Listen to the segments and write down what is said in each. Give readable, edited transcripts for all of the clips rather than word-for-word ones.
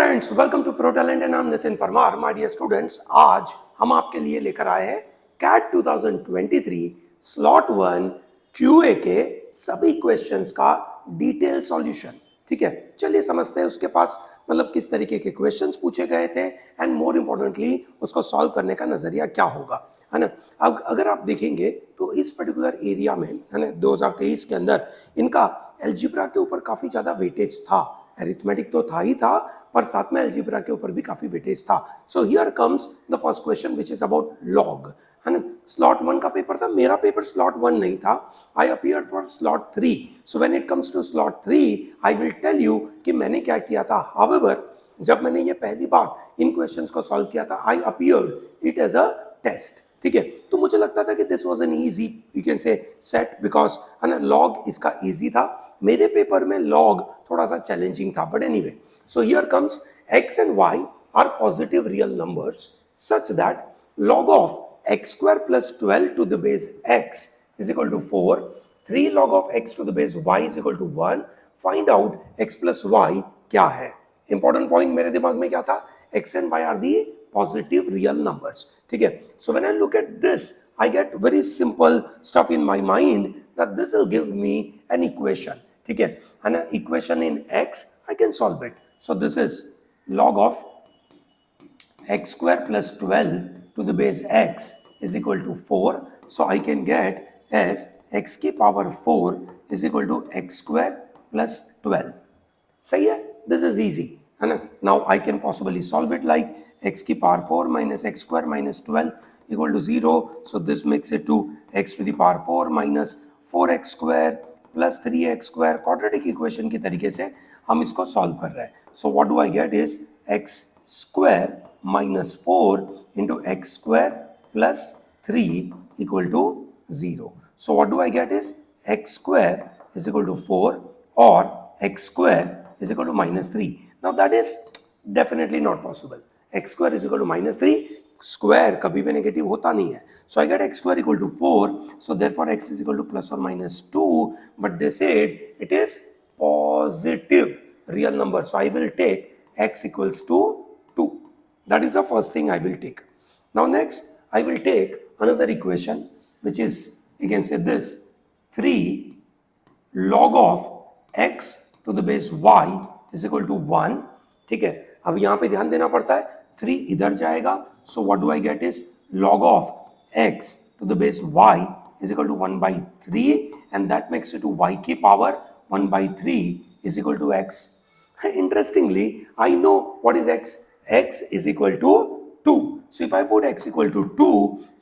Friends, welcome to Pro Talent and I am Nitin Parmar. My dear students, आज हम आपके लिए लेकर आए हैं कैट 2023 स्लॉट 1 क्यूए के सभी क्वेश्चंस का डिटेल सॉल्यूशन। ठीक है, चलिए समझते हैं उसके पास मतलब किस तरीके के क्वेश्चंस पूछे गए थे एंड मोर इंपॉर्टेंटली उसको सॉल्व करने का नजरिया क्या होगा, है ना। अब अगर आप देखेंगे तो इस पर्टिकुलर एरिया में, है ना, 2023 के अंदर इनका एल्जिब्रा के ऊपर काफी ज्यादा वेटेज था। अरिथमेटिक तो था ही था, पर साथ में एल्जिब्रा के ऊपर भी काफी वेटेज था। So here comes the first question which is about log, है ना। स्लॉट 1 का पेपर था, मेरा पेपर स्लॉट 1 नहीं था। I appeared for slot 3। So when it comes to slot 3 I will tell you कि मैंने क्या किया था। हाउएवर, जब मैंने ये पहली बार इन क्वेश्चंस को सॉल्व किया था, I appeared it as a test. ठीक है, तो मुझे लगता था कि this was an easy, you can say, set, because, है ना, लॉग इसका इजी था। मेरे पेपर में लॉग थोड़ा सा चैलेंजिंग था, but anyway. So here comes x and y are positive real numbers such that log of x square plus 12 to the base x is equal to 4, 3 log of x to the base y is equal to 1. Find out x plus y क्या है। Important point मेरे दिमाग में क्या था, x and y are the positive real numbers। ठीक है, so when I look at this I get very simple stuff in my mind that this will give me an equation। ठीक है, and an equation in x I can solve it। so this is log of x square plus 12 to the base x is equal to 4। so I can get as x की power 4 is equal to x square plus 12। सही है, this is easy, है ना। now I can possibly solve it like x की power 4 minus x square minus 12 equal to 0। so this makes it to x to the power 4 minus 4x square plus 3x square। quadratic equation की तरीके से हम इसको solve कर रहे हैं। so what do I get is x square minus 4 into x square plus 3 equal to 0। so what do I get is x square is equal to 4 or x square is equal to minus 3। now that is definitely not possible। x square is equal to minus 3, square कभी भी negative होता नहीं है। so I get x square equal to 4, so therefore x is equal to plus or minus 2, but they said it is positive real number, so I will take x equals to 2। that is the first thing I will take। now next I will take another equation which is, you can say this, 3 log of x to the base y is equal to 1। ठीक है, अब यहां पे ध्यान देना पड़ता है, 3 इधर जाएगा, so what do I get is log of x to the base y is equal to 1 by 3 and that makes it to y की power 1 by 3 is equal to x। interestingly I know what is x। x is equal to 2, so if I put x equal to 2,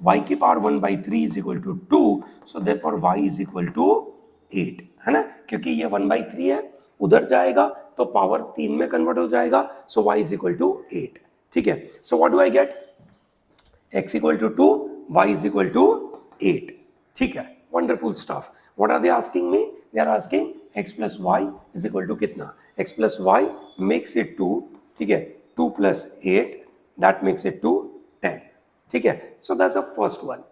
y की power 1 by 3 is equal to 2, so therefore y is equal to 8, है ना, क्योंकि ये 1 by 3 है, उधर जाएगा तो power 3 में कन्वर्ट हो जाएगा, so y is equal to 8। ठीक है, so what do I get, x equal to 2, y is equal to 8। ठीक है, wonderful stuff। what are they asking me, they are asking x plus y is equal to कितना, x plus y makes it 2, ठीक है, 2 plus 8 that makes it to 10। ठीक है, so that's the first one।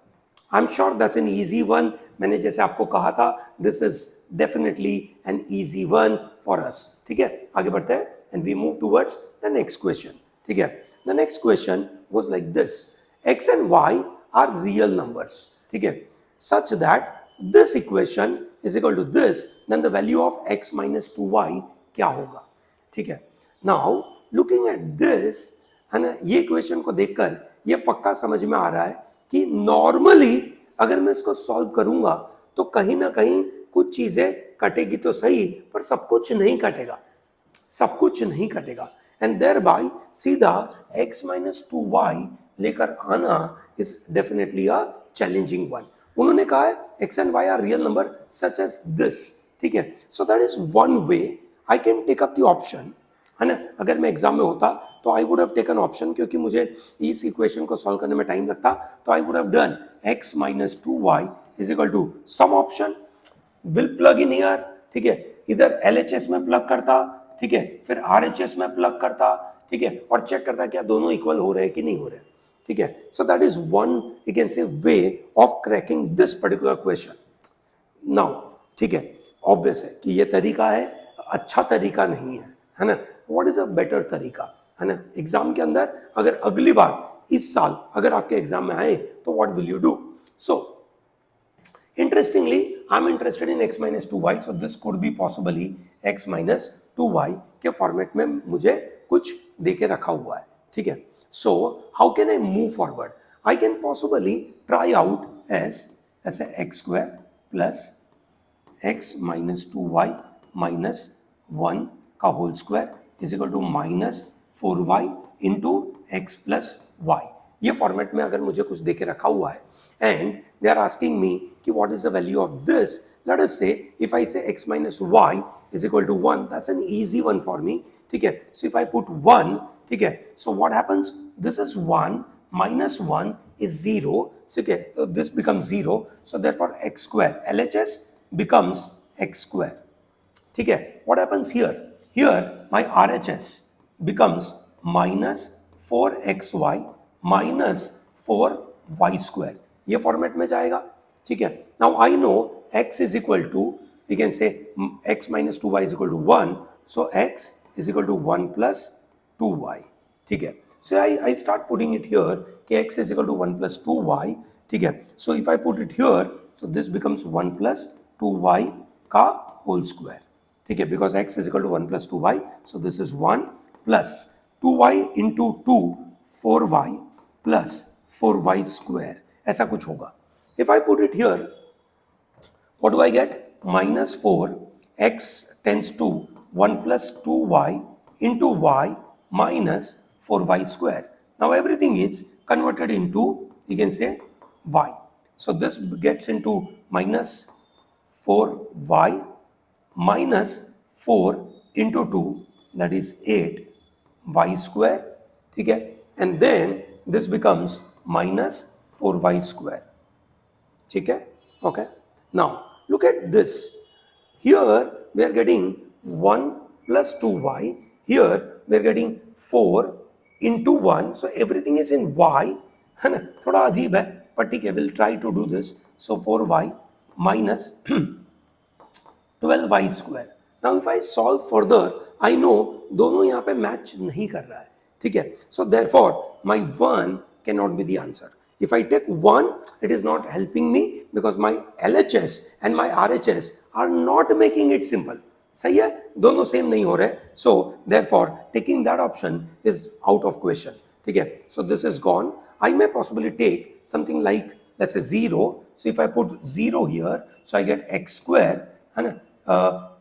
I'm sure that's an easy one। मैंने जैसे आपको कहा था, this is definitely an easy one for us। ठीक है, आगे बढ़ते हैं and we move towards the next question। ठीक है, the next question goes like this, x and y are real numbers, ठीक है, such that this equation is equal to this, then the value of x minus 2y क्या होगा। ठीक है, now looking at this, है ना, ये equation को देखकर ये पक्का समझ में आ रहा है कि नॉर्मली अगर मैं इसको सॉल्व करूंगा तो कहीं ना कहीं कुछ चीजें कटेगी तो सही, पर सब कुछ नहीं कटेगा, सब कुछ नहीं कटेगा, एंड देयर बाय सीधा x माइनस 2y लेकर आना is definitely a challenging one. उन्होंने कहा है x and y are real number such as this. ठीक है, so that is one way I can take up the option, है ना। अगर मैं एग्जाम में होता तो I would have taken option, क्योंकि मुझे इस इक्वेशन को सॉल्व करने में टाइम लगता, तो I would have done x minus 2y is equal to some option, will plug in here. ठीक है, इधर LHS में प्लग करता, ठीक है, फिर RHS में प्लग करता, ठीक है, और चेक करता क्या दोनों इक्वल हो रहे हैं कि नहीं हो रहे। ठीक है, so that is one, you can से, way of cracking this particular question. Now ठीक है, ऑब्वियस है कि ये तरीका है, अच्छा तरीका नहीं है, है ना। व्हाट इज अ बेटर तरीका, है ना. एग्जाम के अंदर अगर अगली बार इस साल अगर आपके एग्जाम में आए तो what will you do. So interestingly I'm interested in x minus 2y, so this could be possibly x minus 2y के फॉर्मेट में मुझे कुछ देके रखा हुआ है. ठीक है. So how can I move forward? I can possibly try out as ऐसे x square plus x minus 2y minus 1 का whole square is equal to minus 4y into x plus y. ये फॉर्मेट में अगर मुझे कुछ देके रखा हुआ है and they are asking me कि what is the value of this. Let us say if आई से x minus y is equal to 1, that's an easy one for me. ठीक है. So if I put 1, ठीक है, so what happens? This is 1 minus 1 is 0. ठीक है, so this becomes 0. So therefore x square LHS becomes x square. ठीक है. What happens here? Here my RHS becomes minus 4xy minus 4y square. ये format में जाएगा. ठीक है. Now I know x is equal to, you can say x minus 2y is equal to 1. So x is equal to 1 plus 2y. ठीक है. So I start putting it here कि x is equal to 1 plus 2y. ठीक है. So if I put it here, so this becomes 1 plus 2y का whole square. ठीक है. Because x is equal to 1 plus 2y. So this is 1 plus 2y into 2 4y plus 4y square. ऐसा कुछ होगा. If I put it here, what do I get? Minus 4 x tends to 1 plus 2y into y minus 4y square. Now everything is converted into, you can say, y. So this gets into minus 4y minus 4 into 2, that is 8y square. ठीक है. And then this becomes minus 4y square. ठीक है. Okay. Now look at this. Here we are getting 1 plus 2y. Here we are getting 4 into 1. So everything is in y. है ना. थोड़ा अजीब है पर ठीक है. We'll try to do this. So 4y minus 12y square. Now if I solve further, I know दोनों यहाँ पे मैच नहीं कर रहा है. ठीक है. So therefore my 1 cannot be the answer. If I take 1, it is not helping me because my LHS and my RHS are not making it simple. सही है. दोनों सेम नहीं हो रहे. So therefore taking that option is out of question. ठीक है. So this is gone. I may possibly take something like, let's say 0. So if I put 0 here, so I get x square है ना,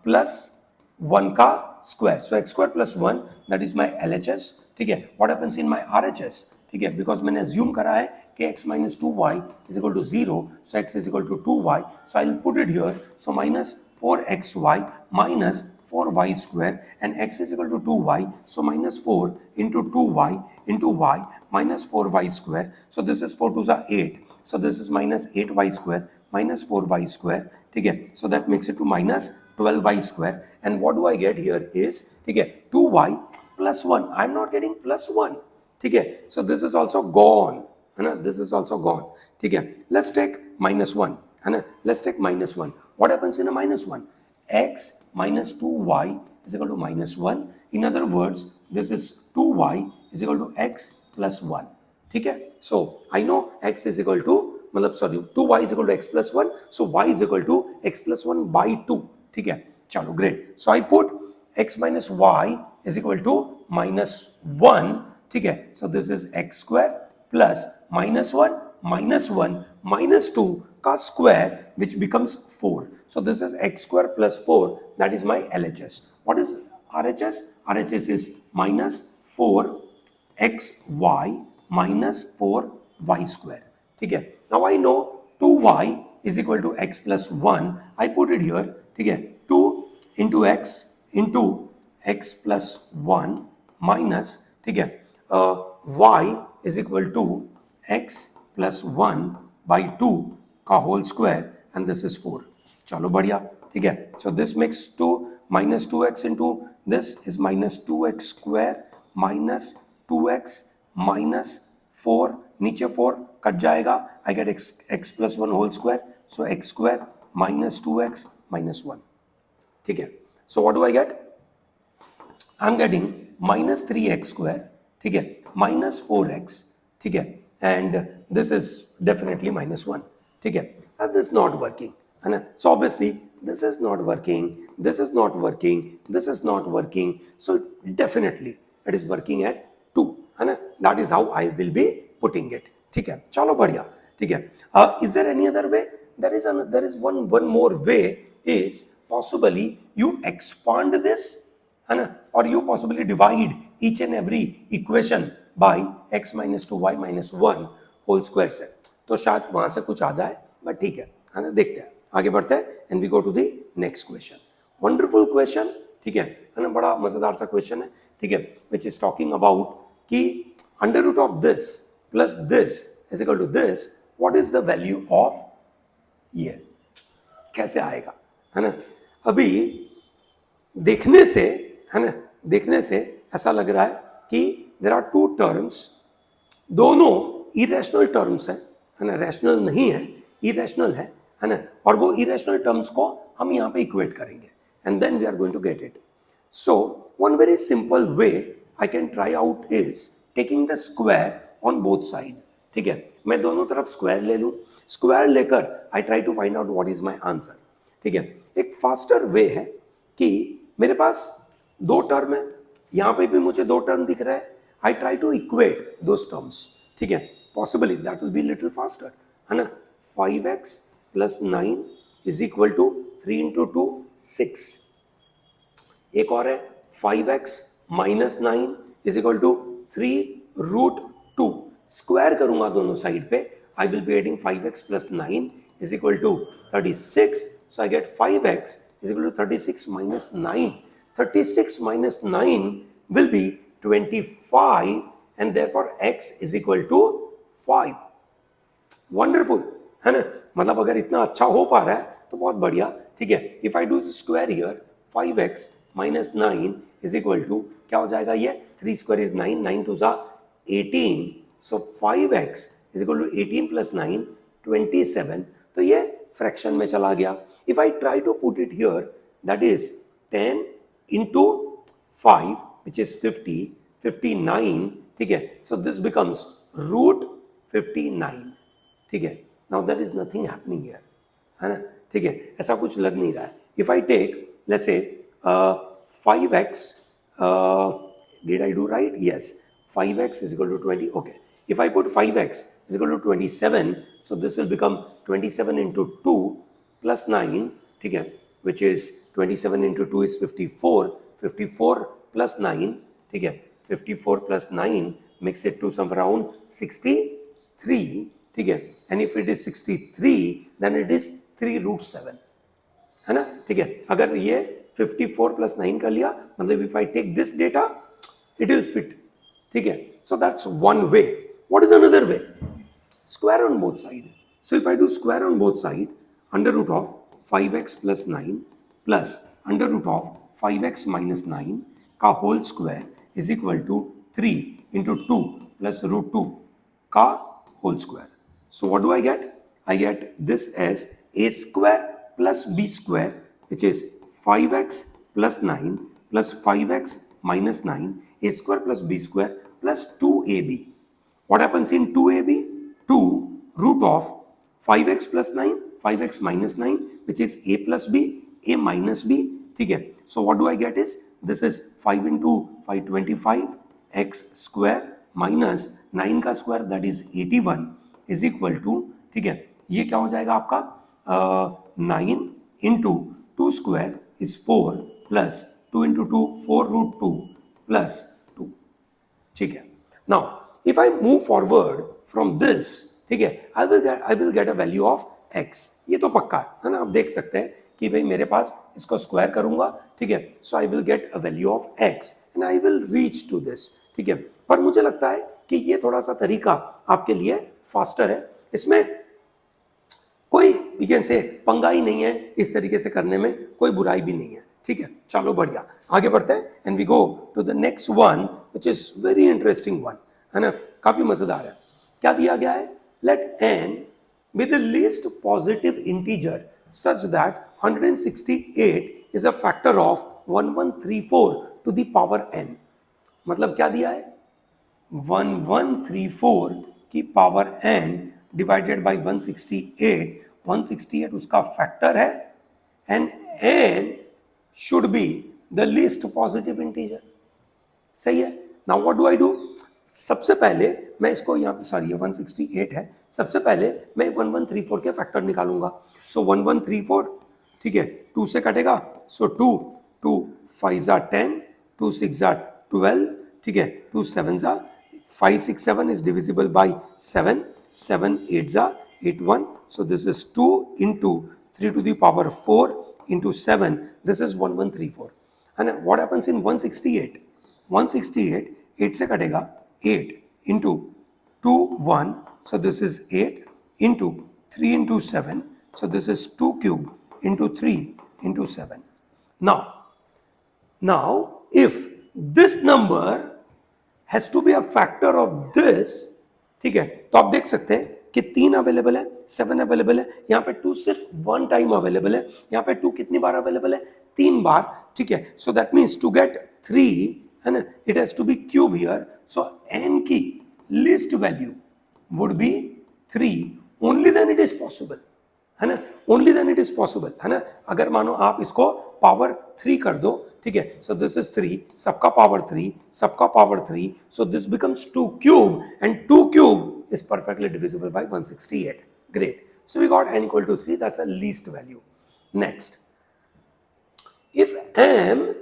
plus 1 का square. So x square plus 1, that is my LHS. ठीक है. What happens in my RHS? ठीक है. Because मैंने assume करा है कि x minus 2y is equal to 0. So x is equal to 2y. So I'll put it here. So minus 4xy minus 4y square, and x is equal to 2y. So minus 4 into 2y into y minus 4y square. So this is 4 2s are 8. So this is minus 8y square minus 4y square. ठीक है. So that makes it to minus 12y square. And what do I get here is, ठीक है, 2y plus 1. I'm not getting plus 1. ठीक है. So this is also gone. है ना. This is also gone. ठीक है. Let's take minus 1. है ना. Let's take minus 1. What happens in a minus 1? X minus 2y is equal to minus 1. In other words, this is 2y is equal to x plus 1. ठीक है. So I know x is equal to, मतलब sorry, 2y is equal to x plus 1. So y is equal to x plus 1 by 2. ठीक है. चलो great. So I put x minus y is equal to minus 1. ठीक है. So this is x square plus minus 1 minus 1 minus 2 का square, which becomes 4. So this is x square plus 4. That is my LHS. What is RHS? RHS is minus 4xy minus 4y square. ठीक है. Now I know 2y is equal to x plus 1. I put it here. ठीक है. 2 into x plus 1 minus, ठीक है, y is equal to x plus 1 by 2 का whole square, and this is 4. चलो बढ़िया. ठीक है. So this makes 2 minus 2x into this is minus 2x square minus 2x minus 4. नीचे 4 कट जाएगा. I get x plus 1 whole square. So x square minus 2x minus 1. ठीक है. So what do I get? I'm getting minus 3x², ठीक है, minus 4x, ठीक है, and this is definitely -1, ठीक है, दिस नॉट वर्किंग, है ना. So obviously this is not working, this is not working, this is not working, so definitely it is working at 2, है ना. that is how I will be putting it, ठीक है. चलो बढ़िया, ठीक है. is there any other way? there is one more way, is possibly you expand this, है ना, or you possibly divide each and every equation by x minus 2y minus 1 whole square से, तो शायद वहां से कुछ आ जाए, बट ठीक है ना. देखते हैं, आगे बढ़ते हैं, and we go to the next question. Wonderful question, ठीक है ना, बड़ा मजेदार सा क्वेश्चन है, ठीक है, विच इज टॉकिंग अबाउट कि under root of this plus this is equal to this, what is the value of ये, कैसे आएगा, है ना. अभी देखने से, है ना, देखने से ऐसा लग रहा है कि देयर आर टू टर्म्स, दोनों इरेशनल टर्म्स है ना, रैशनल नहीं है, इरेशनल है ना, और वो इरेशनल टर्म्स को हम यहाँ पे इक्वेट करेंगे, and then we are going to get it. So one very simple way I can try out is taking the square on both side, ठीक है. मैं दोनों तरफ स्क्वायर ले लूँ, स्क्वायर लेकर I try to find out what is my answer, ठीक है. एक फास्टर वे है कि मेरे पास दो टर्म है, यहाँ पे भी मुझे दो टर्म दिख रहा है, I try to equate those terms, ठीक है. Possibly that will be little faster, है ना. 5x plus 9 is equal to 3 into 2 6. एक और है 5x minus 9 is equal to 3 root 2. Square करूंगा दोनों साइड पे, I will be adding 5x plus 9 is equal to 36. So I get 5x is equal to 36 minus 9. 36 minus 9 will be 25, and therefore x is equal to 5. Wonderful, है ना. मतलब अगर इतना अच्छा हो पा रहा है तो बहुत बढ़िया, ठीक है. If I do square here, 5x minus 9 is equal to क्या हो जाएगा, ये 3 स्क्वायर इज 9, 9 टू जा 18, so 5x is equal to 18 plus 9 27. तो ये फ्रैक्शन में चला गया. If I try to put it here, that is 10 into 5 which is 50, 59, ठीक है. सो दिस बिकम्स रूट 59, ठीक है. Now there is nothing happening here, है ना, ठीक है, ऐसा कुछ लग नहीं रहा है. If I take let's say 5x, did I do right, yes, 5x is equal to 20, okay. If I put 5x is equal to 27, so this will become 27 into 2 plus 9, ठीक है, which is 27 into 2 is 54, 54 plus 9, ठीक है, 54 plus 9 makes it to some around 63, ठीक है. and if it is 63 then it is 3 root 7, है ना, ठीक है. अगर ये 54 plus 9 कर लिया, मतलब if I take this data it will fit, ठीक है. so that's one way. what is another way? square on both side. so if I do square on both side, under root of 5x plus 9 plus under root of 5x minus 9 का whole square is equal to 3 into 2 plus root 2 का whole square. So what do I get? I get this as a square plus b square, which is 5x plus 9 plus 5x minus 9, a square plus b square plus 2ab. What happens in 2ab? 2 root of 5x plus 9, 5x minus 9, which is a plus b, a minus b, ठीक है. So what do I get is, this is 5 into 5 25 x square minus 9 का square that is 81 is equal to, ठीक है, ये क्या हो जाएगा आपका 9 into 2 square is 4 plus 2 into 2 4 root 2 plus 2, ठीक है. Now if I move forward from this, ठीक है, I will get a value of x. ये तो पक्का है ना, आप देख सकते हैं कि भाई मेरे पास इसको स्क्वायर करूंगा, ठीक है. So I will get a value of x and I will reach to this, ठीक है. पर मुझे लगता है कि ये थोड़ा सा तरीका आपके लिए फास्टर है, इसमें कोई वीकेंड से पंगा ही नहीं है, इस तरीके से करने में कोई बुराई भी नहीं है, ठीक है. चलो बढ़िया, आगे बढ़ते हैं and we go to the next one which is very interesting one, है ना, काफी मजेदार है. क्या दिया गया है? Let n be the least positive integer such that 168 is a factor of 1134 to the power n. मतलब क्या दिया है 1134 की पावर n डिवाइडेड बाई 168 उसका फैक्टर है and n should be the least positive integer. सही है। Now what do I do, सबसे पहले मैं इसको यहाँ पे, सॉरी ये 168 है, सबसे पहले मैं 1134 के फैक्टर निकालूंगा। सो 1134, ठीक है, 2 से कटेगा, सो 2 5 जा 10, 2 6 जा 12, ठीक है, 2 7 जा 5 6 7 is divisible by 7, 7 8 जा 81, so this is 2 into 3 to the power 4 into 7, this is 1134. है ना। what happens in 168, 8 से कटेगा 8 into 2 1, so this is 8 into 3 into 7, so this is 2 cube into 3 into 7. Now if this number has to be a factor of this, ठीक है, तो आप देख सकते हैं कि 3 अवेलेबल है, 7 अवेलेबल है, यहाँ पे 2 सिर्फ 1 टाइम अवेलेबल है, यहाँ पे 2 कितनी बार अवेलेबल है, 3 बार, ठीक है। So that means to get 3, है ना, it has to be cube here, so n की least value would be 3, only then it is possible, है ना, only then it is possible, है ना। अगर मानो आप इसको पावर 3 कर दो, ठीक है, सो दिस इज 3, सबका पावर 3, सबका power 3, so this becomes 2 cube and 2 cube is perfectly divisible by 168. Great. So we got n equal to 3, that's a least value. Next, if m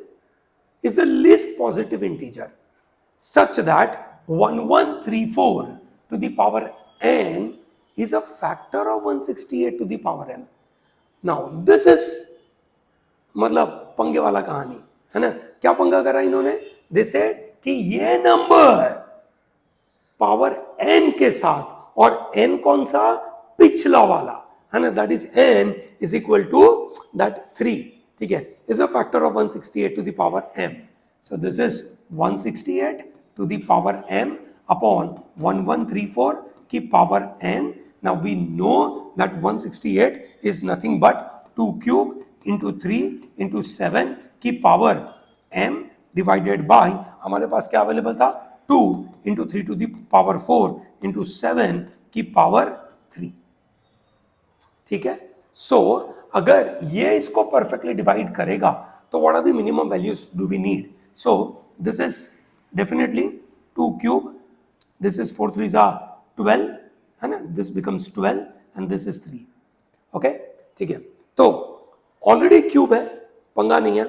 is the least positive integer such that 1134 to the power n is a factor of 168 to the power n. Now this is मतलब पंगे वाला कहानी है ना। क्या पंगा करा इन्होंने, they said कि ये नंबर पावर n के साथ, और n कौन सा, पिछला वाला, है ना, that is n is equal to that 3, ठीक है, is a factor of 168 to the power m. So this is 168 to the power m upon 1134 की power n. Now we know that 168 is nothing but 2 cube into 3 into 7 की power m divided by, हमारे पास क्या available था, 2 into 3 to the power 4 into 7 की power 3, ठीक है। सो अगर ये इसको परफेक्टली डिवाइड करेगा तो what are the minimum values do we need. So this is definitely 2 cube, this is 4 3 जा 12, है ना, this becomes 12 and this is 3, okay, ठीक है। तो ऑलरेडी क्यूब है, पंगा नहीं है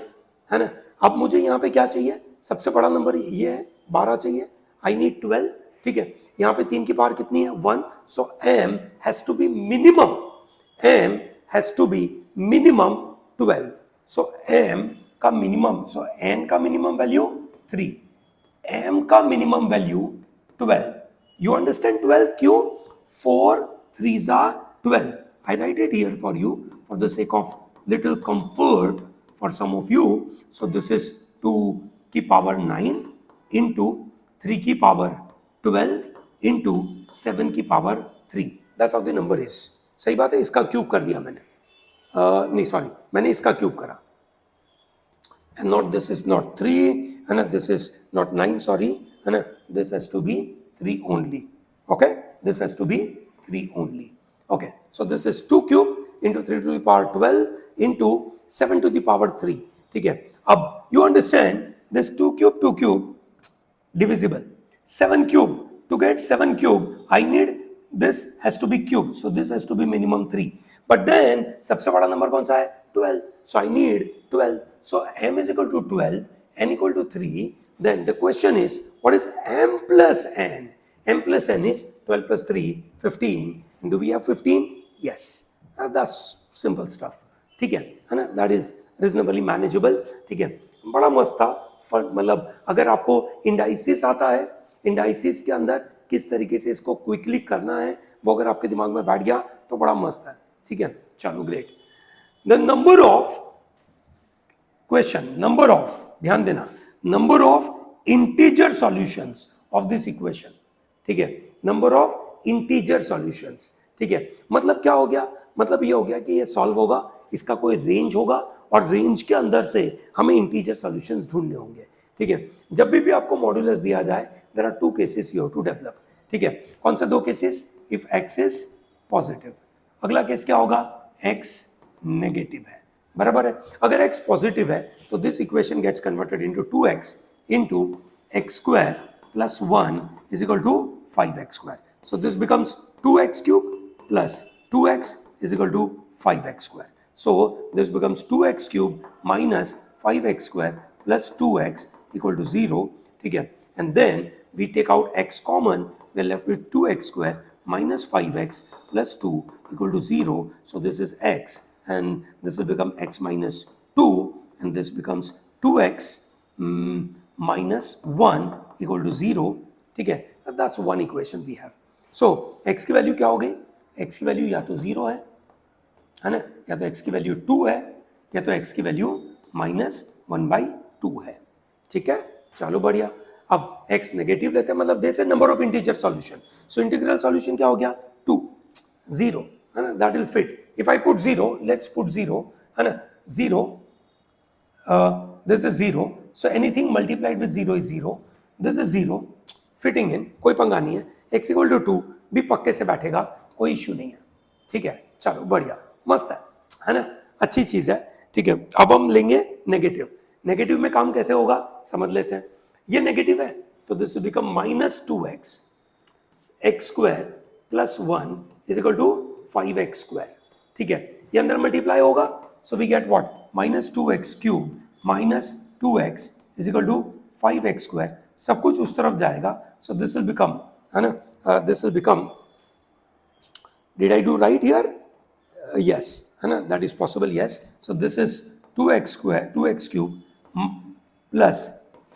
ना। अब मुझे यहाँ पे क्या चाहिए, सबसे बड़ा नंबर ये है, 12 चाहिए, आई नीड 12, ठीक है। यहाँ पे 3 की पावर कितनी है, 1, so m has to be minimum, m has to be minimum 12, so m का मिनिमम, सो n का मिनिमम वैल्यू 3, m का मिनिमम वैल्यू 12, यू अंडरस्टैंड 12 क्यों, 4 3 जा 12, I write it here for you for the sake of little comfort for some of you. So this is 2 की power 9 into 3 की power 12 into 7 की power 3, that's how the number is. सही बात है, इसका cube कर दिया मैंने, नहीं सॉरी, मैंने इसका क्यूब करा, and not this is not 3, है ना, दिस इज नॉट 9, सॉरी, है ना, this has to be 3 only, okay, this has to be 3 only, okay. So this is 2 cube into 3 to the power 12 into 7 to the power 3, ठीक है। अब you understand this 2 cube divisible, 7 cube, to get 7 cube I need this has to be cube, so this has to be minimum 3, but then सबसे बड़ा number कौन सा है, 12, so I need 12, so m is equal to 12, n equal to 3, then the question is what is m plus n, m plus n is 12 plus 3 15, and do we have 15, yes, that's simple stuff, ठीक है ना, that is reasonably manageable, ठीक है, बड़ा मस्त था। मतलब अगर आपको इंडाइसिस आता है, इंडाइसिस के अंदर किस तरीके से इसको क्विकली करना है, वो अगर आपके दिमाग में बैठ गया तो बड़ा मस्त है, ठीक है, चलो great. The number of question, number of, ध्यान देना, number of integer solutions of this equation, ठीक है, नंबर ऑफ इंटीजर सॉल्यूशंस, ठीक है। मतलब क्या हो गया, मतलब ये हो गया कि ये सॉल्व होगा, इसका कोई रेंज होगा और रेंज के अंदर से हमें इंटीजर सॉल्यूशंस ढूंढने होंगे। ठीक है। जब भी आपको मॉड्यूलस दिया जाए there are two cases you have to develop, ठीक है। कौन से दो cases? If x is positive, अगला केस क्या होगा? x नेगेटिव है, बराबर है। अगर x पॉजिटिव है तो this equation gets converted into 2x into x square plus 1 is equal to 5x square. So this becomes 2x cube plus 2x is equal to 5x square. So this becomes 2x cube minus 5x square plus 2x equal to 0. ठीक है, and then we take out x common, we are left with 2x square minus 5x plus 2 equal to 0. So this is x and this will become x minus 2 and this becomes 2x minus 1 equal to 0. ठीक है, that's one equation we have. So x की value क्या हो गई? x की value या तो 0 है ना, या तो x की वैल्यू 2 है, या तो x की वैल्यू -1/2 है, ठीक है। चलो बढ़िया। अब x नेगेटिव लेते हैं, मतलब there is number of integer solution, so integral solution क्या हो गया? 2 0 है ना, that will fit. If I put 0, let's put 0 है ना, 0 this is 0, so anything multiplied with 0 is 0, this is 0, fitting in, कोई पंगा नहीं है। x इक्वल टू 2 भी पक्के से बैठेगा, कोई इश्यू नहीं है, ठीक है। चलो बढ़िया, मस्त है ना, अच्छी चीज है, ठीक है। अब हम लेंगे नेगेटिव। नेगेटिव में काम कैसे होगा समझ लेते हैं। ये नेगेटिव है तो this will become -2x x square plus 1 is equal to 5x square, ठीक है। ये अंदर मल्टीप्लाई होगा, so we get what? -2x cube minus 2x is equal to 5x square. सब कुछ उस तरफ जाएगा, सो दिस विल बिकम, है ना, this will become, did I do right here? Yes, है ना, that is possible, yes. So this is 2x square, 2x cube plus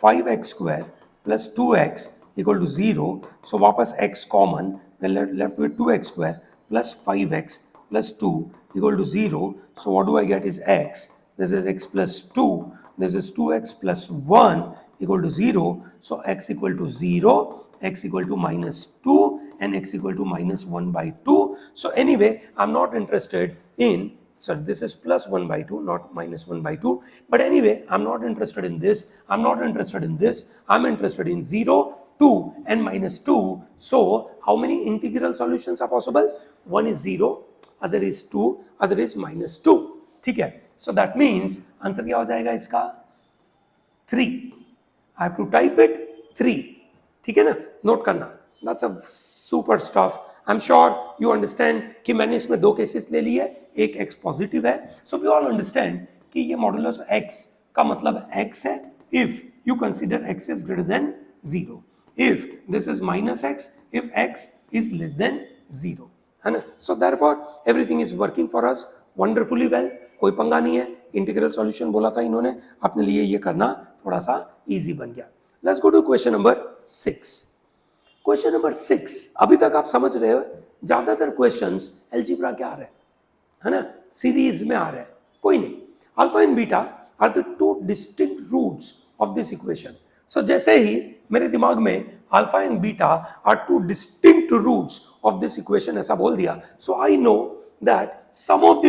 5x square plus 2x equal to 0. So वापस x common, then left with 2x square plus 5x plus 2 equal to 0. So what do I get is x. This is x plus 2. This is 2x plus 1 equal to 0. So x equal to 0, x equal to -2 and x equal to -1/2. So anyway, I'm not interested in, so this is +1/2, not -1/2. But anyway, I'm not interested in this. I'm not interested in this. I'm interested in 0, 2 and -2. So how many integral solutions are possible? One is 0, other is 2, other is -2. ठीक है, so that means answer क्या हो जाएगा इसका? 3. I have to type it 3. ठीक है ना, note करना। That's a super stuff. I'm sure you understand कि मैंने इसमें दो केसेस ले लिए, एक x पॉजिटिव है, so we all understand कि ये मॉडुलस x का मतलब x है if you consider x is greater than 0, if this is -x, if x is less than 0, है ना। So therefore everything is working for us wonderfully well, कोई पंगा नहीं है। इंटीग्रल सॉल्यूशन बोला था इन्होंने, अपने लिए ये करना थोड़ा सा इजी बन गया। Let's go to question number 6. Question number 6, अभी तक आप समझ रहे हो ज्यादातर क्वेश्चंस अलजेब्रा के आ रहे हैं, है ना, सीरीज में आ रहे हैं, कोई नहीं। Alpha and beta are the two distinct roots of this equation. So जैसे ही मेरे दिमाग में alpha and beta are two distinct roots of this equation ऐसा बोल दिया, so I know that sum of the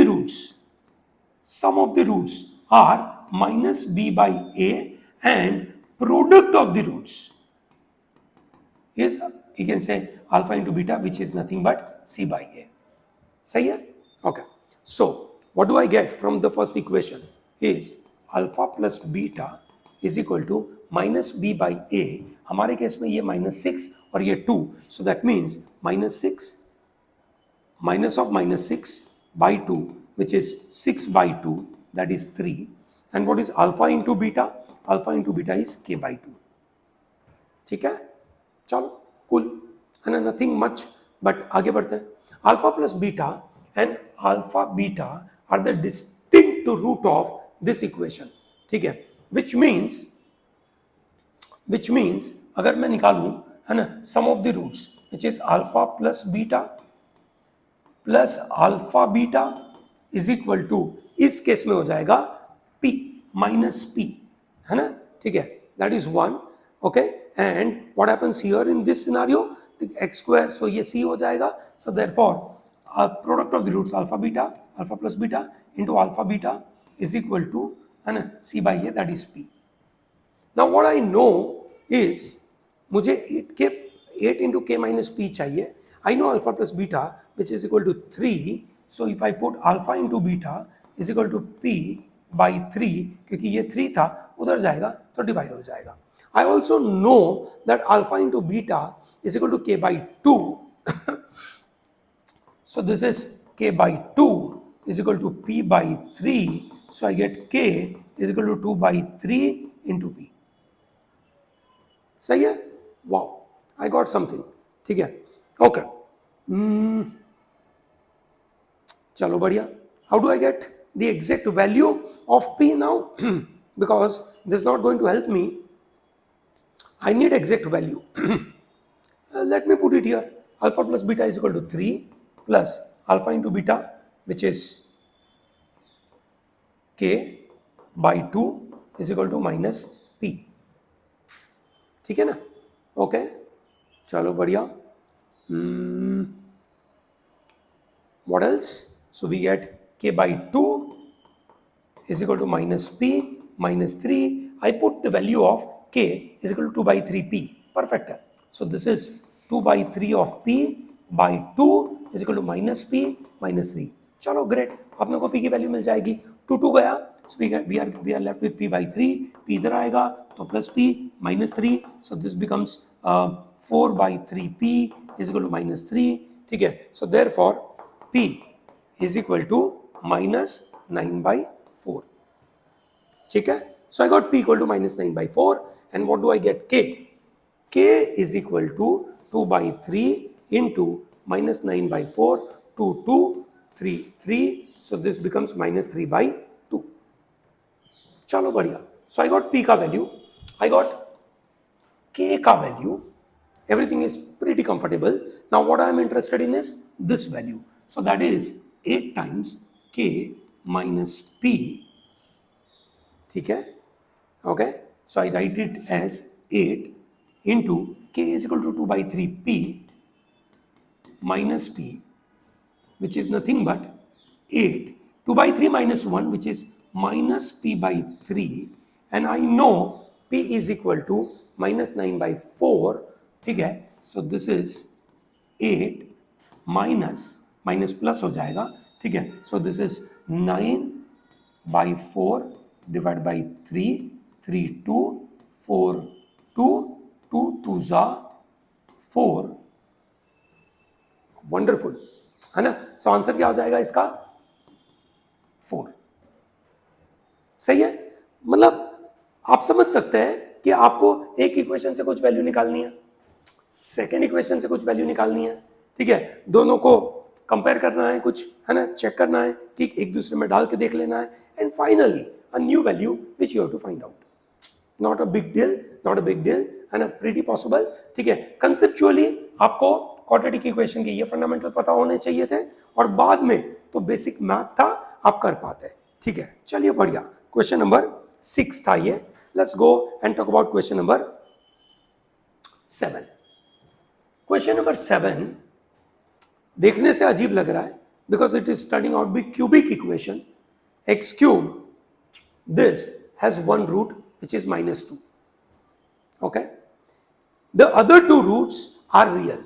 roots are -b/a and product of the roots is, you can say alpha into beta, which is nothing but c/a. सही है? Okay. So what do I get from the first equation is alpha plus beta is equal to -b/a. हमारे case में ये -6 और ये 2, so that means -6 minus of -6/2, which is 6/2, that is 3. And what is alpha into beta? Alpha into beta is k/2. ठीक है, चलो कुल है ना, नथिंग मच, बट आगे बढ़ते हैं। Alpha plus beta and alpha beta are the distinct root of this equation, ठीक है। विच मीन्स अगर मैं निकालूं, है ना, sum of the roots which is alpha plus beta is equal to, इस केस में हो जाएगा p -p, है ना, ठीक है, that is 1, okay. And what happens here in this scenario? The x square, so ये c हो जाएगा, so therefore product of the roots alpha plus beta into alpha beta is equal to, है ना, c/a, that is p. Now what I know is मुझे 8 into k minus p चाहिए. I know alpha plus beta which is equal to 3. So if I put alpha into beta is equal to p by 3, क्योंकि ये 3 था उधर जाएगा तो divide हो जाएगा. I also know that alpha into beta is equal to k by 2. So this is k by 2 is equal to p by 3. So I get k is equal to 2 by 3 into p. सही है? Wow, I got something. ठीक है, okay. चलो बढ़िया. How do I get the exact value of p now? Because this not going to help me. I need exact value. Let me put it here. Alpha plus beta is equal to 3 plus alpha into beta, which is k by 2 is equal to minus p. ठीक है ना? Okay, चलो बढ़िया. What else? So we get k by 2 is equal to minus p minus 3. I put the value of k is equal to 2 by 3p. Perfect. So this is 2 by 3 of p by 2 is equal to minus p minus 3. चलो great, अपने को p की value मिल जाएगी. 2 गया, so we are left with p by 3. p इधर आएगा तो plus p minus 3. So this becomes 4 by 3p is equal to minus 3. ठीक है, so therefore p is equal to minus 9 by 4. ठीक है, so I got p equal to minus 9 by 4. And what do I get? K. K is equal to 2 by 3 into minus 9 by 4. 2, 2, 3, 3. So this becomes minus 3 by 2. चलो बढ़िया. So I got P का value. I got K का value. Everything is pretty comfortable. Now what I am interested in is this value. So that is 8 times K minus P. ठीक है? Okay. So I write it as 8 into k is equal to 2 by 3p minus p, which is nothing but 8. 2 by 3 minus 1, which is minus p by 3. And I know p is equal to minus 9 by 4. ठीक है? So this is 8 minus plus हो जाएगा. ठीक है? So this is 9 by 4 divided by 3. 3, 2, 4, 2, 2, 2 जा 4. Wonderful है ना? So answer क्या हो जाएगा इसका? 4. सही है? मतलब आप समझ सकते हैं कि आपको एक इक्वेशन से कुछ वैल्यू निकालनी है, सेकेंड इक्वेशन से कुछ वैल्यू निकालनी है. ठीक है, दोनों को कंपेयर करना है, कुछ है ना, चेक करना है कि एक दूसरे में डाल के देख लेना है. And finally a new value which you have to find out. Not a big deal, not a big deal, and a pretty possible. ठीक है, कंसेप्चुअली आपको क्वाड्रेटिक इक्वेशन के ये फंडामेंटल पता होने चाहिए थे और बाद में तो बेसिक मैथ था, आप कर पाते. ठीक है, चलिए बढ़िया. क्वेश्चन नंबर 6 था ये. Let's go and talk about question number 7. Question number 7 देखने से अजीब लग रहा है because it is turning out be cubic equation. x cube, this has one root which is minus 2. Okay, the other two roots are real.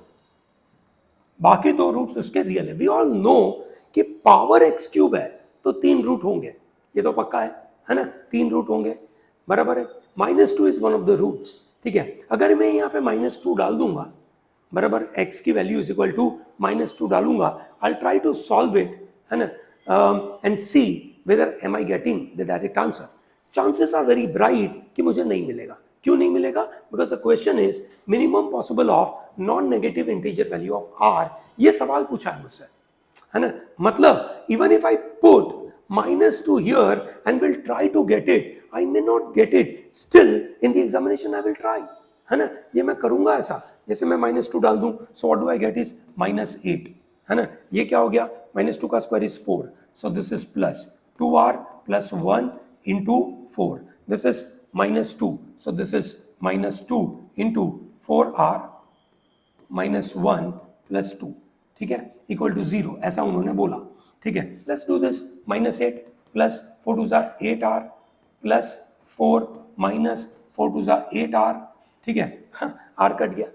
बाकी दो roots उसके real है. वी ऑल नो कि पावर x क्यूब है तो 3 root होंगे, ये तो पक्का है ना? 3 रूट होंगे, बराबर है. -2 is one of the roots. ठीक है, अगर मैं यहाँ पे -2 डाल दूंगा, बराबर, x की वैल्यू इज इक्वल टू -2 डालूंगा, I try to solve it, है ना, and see whether am I getting the direct answer. Chances are very bright कि मुझे नहीं मिलेगा. क्यों नहीं मिलेगा? Because the question is minimum possible of non negative integer value of r. ये सवाल पूछा है मुझसे, है ना. मतलब even if I put -2 here and will try to get it, I may not get it. Still in the examination I will try, है ना. ये मैं करूंगा ऐसा. जैसे मैं -2 डाल दूं, so what do I get is -8, है ना. ये क्या हो गया? -2 का square is 4, so this is plus 2r plus 1 into 4. This is -2, so this is -2 into 4r minus 1 plus 2. ठीक है, इक्वल टू 0, ऐसा उन्होंने बोला. ठीक है, let's do this. -8 plus 4 2 8r plus 4 minus 4 two ज़ा 8r, ठीक है, r कट गया,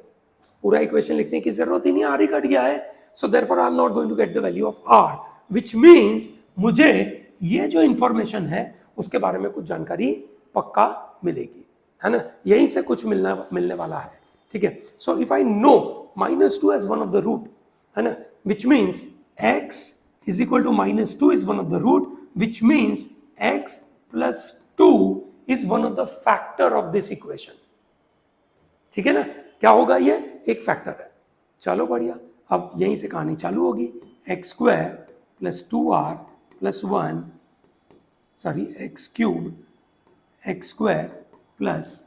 पूरा इक्वेशन लिखने की जरूरत ही नहीं, r ही कट गया है। So therefore I am not going to get the value of r, which means मुझे ये जो इंफॉर्मेशन है उसके बारे में कुछ जानकारी पक्का मिलेगी, है ना, यहीं से कुछ मिलने वाला है, ठीक है। So if I know -2 as one of the root, है ना, which means x is equal to -2 is one of the root, which means x plus 2 is one of the factor of this equation, ठीक है ना। क्या होगा, ये एक factor है। चलो बढ़िया, अब यहीं से कहानी चालू होगी। एक्स स्क्वायर प्लस 2r प्लस 1, sorry x cube, x square plus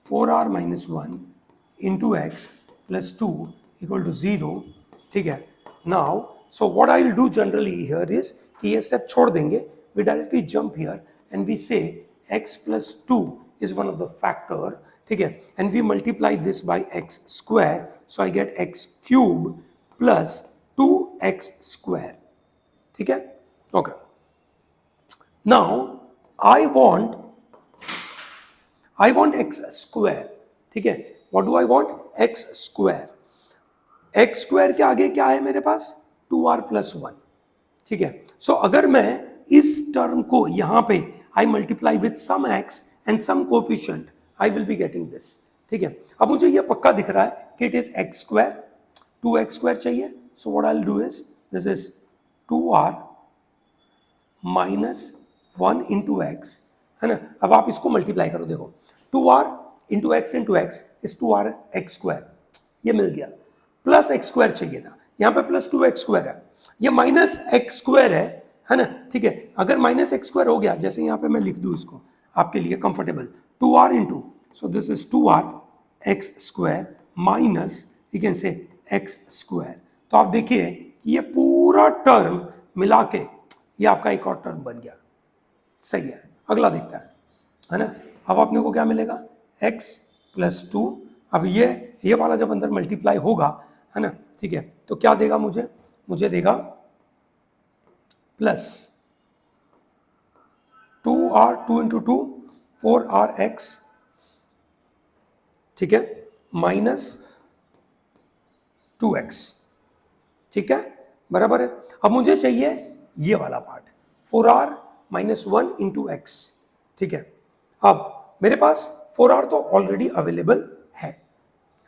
4r minus 1 into x plus 2 equal to 0, ठीक है। Now so what I will do generally here is कि ये स्टेप छोड़ देंगे, we directly jump here and we say x plus 2 is one of the factor, ठीक है, and we multiply this by x square, so I get x cube plus 2x square, ठीक है, okay. Now I want x square, ठीक है, what do I want, x square, x square के आगे क्या है मेरे पास, 2r प्लस 1, ठीक है। सो अगर मैं इस टर्म को यहां पे I multiply with some x and some coefficient, I will be getting this, ठीक है। अब मुझे ये पक्का दिख रहा है कि it is x square, 2x square चाहिए, so what I will do is this is 2r minus 1 into x, है ना। अब आप इसको मल्टीप्लाई करो, देखो 2r into x is 2r x square, ये मिल गया, प्लस एक्स स्क्वायर चाहिए था, यहाँ पे प्लस 2x स्क्वायर है, ये माइनस एक्स स्क्वायर है ना, ठीक है। अगर माइनस एक्स स्क्वायर हो गया, जैसे यहाँ पे मैं लिख दूँ इसको आपके लिए comfortable, 2r into, so this is 2r x square minus you can से एक्स स्क्वायर। तो आप देखिए कि ये पूरा टर्म मिला के ये आपका एक और टर्म बन गया, सही है। अगला देखता है ना, अब अपने को क्या मिलेगा, x प्लस 2, अब ये वाला जब अंदर मल्टीप्लाई होगा, है ना, ठीक है, तो क्या देगा मुझे देगा प्लस 2r 2 इंटू 2 4rx, ठीक है, माइनस 2x, ठीक है, बराबर है। अब मुझे चाहिए ये वाला part, 4r minus 1 into x, ठीक है। अब मेरे पास 4r तो ऑलरेडी अवेलेबल है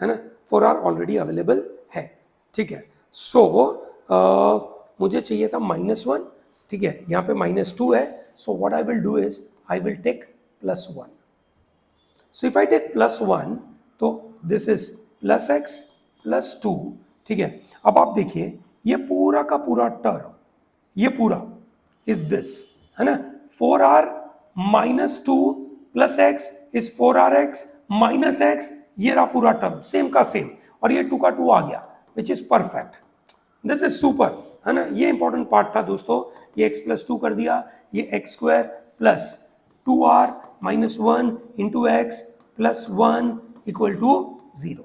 ना, 4r ऑलरेडी अवेलेबल है, ठीक है। सो मुझे चाहिए था -1, ठीक है, यहाँ पे -2 है, so what I will do is I will take +1, so if I take +1 तो this is plus x plus 2, ठीक है। अब आप देखिए ये पूरा का पूरा टर्म, ये पूरा इज दिस, है ना, 4r minus 2 plus x is 4rx minus x, ये रहा पूरा टर्म सेम का सेम, और ये 2 का 2 आ गया, which is perfect, this is super, है ना। ये इंपॉर्टेंट पार्ट था दोस्तों, ये x प्लस 2 कर दिया, ये x square plus 2r minus 1 into x plus 1 equal to 0,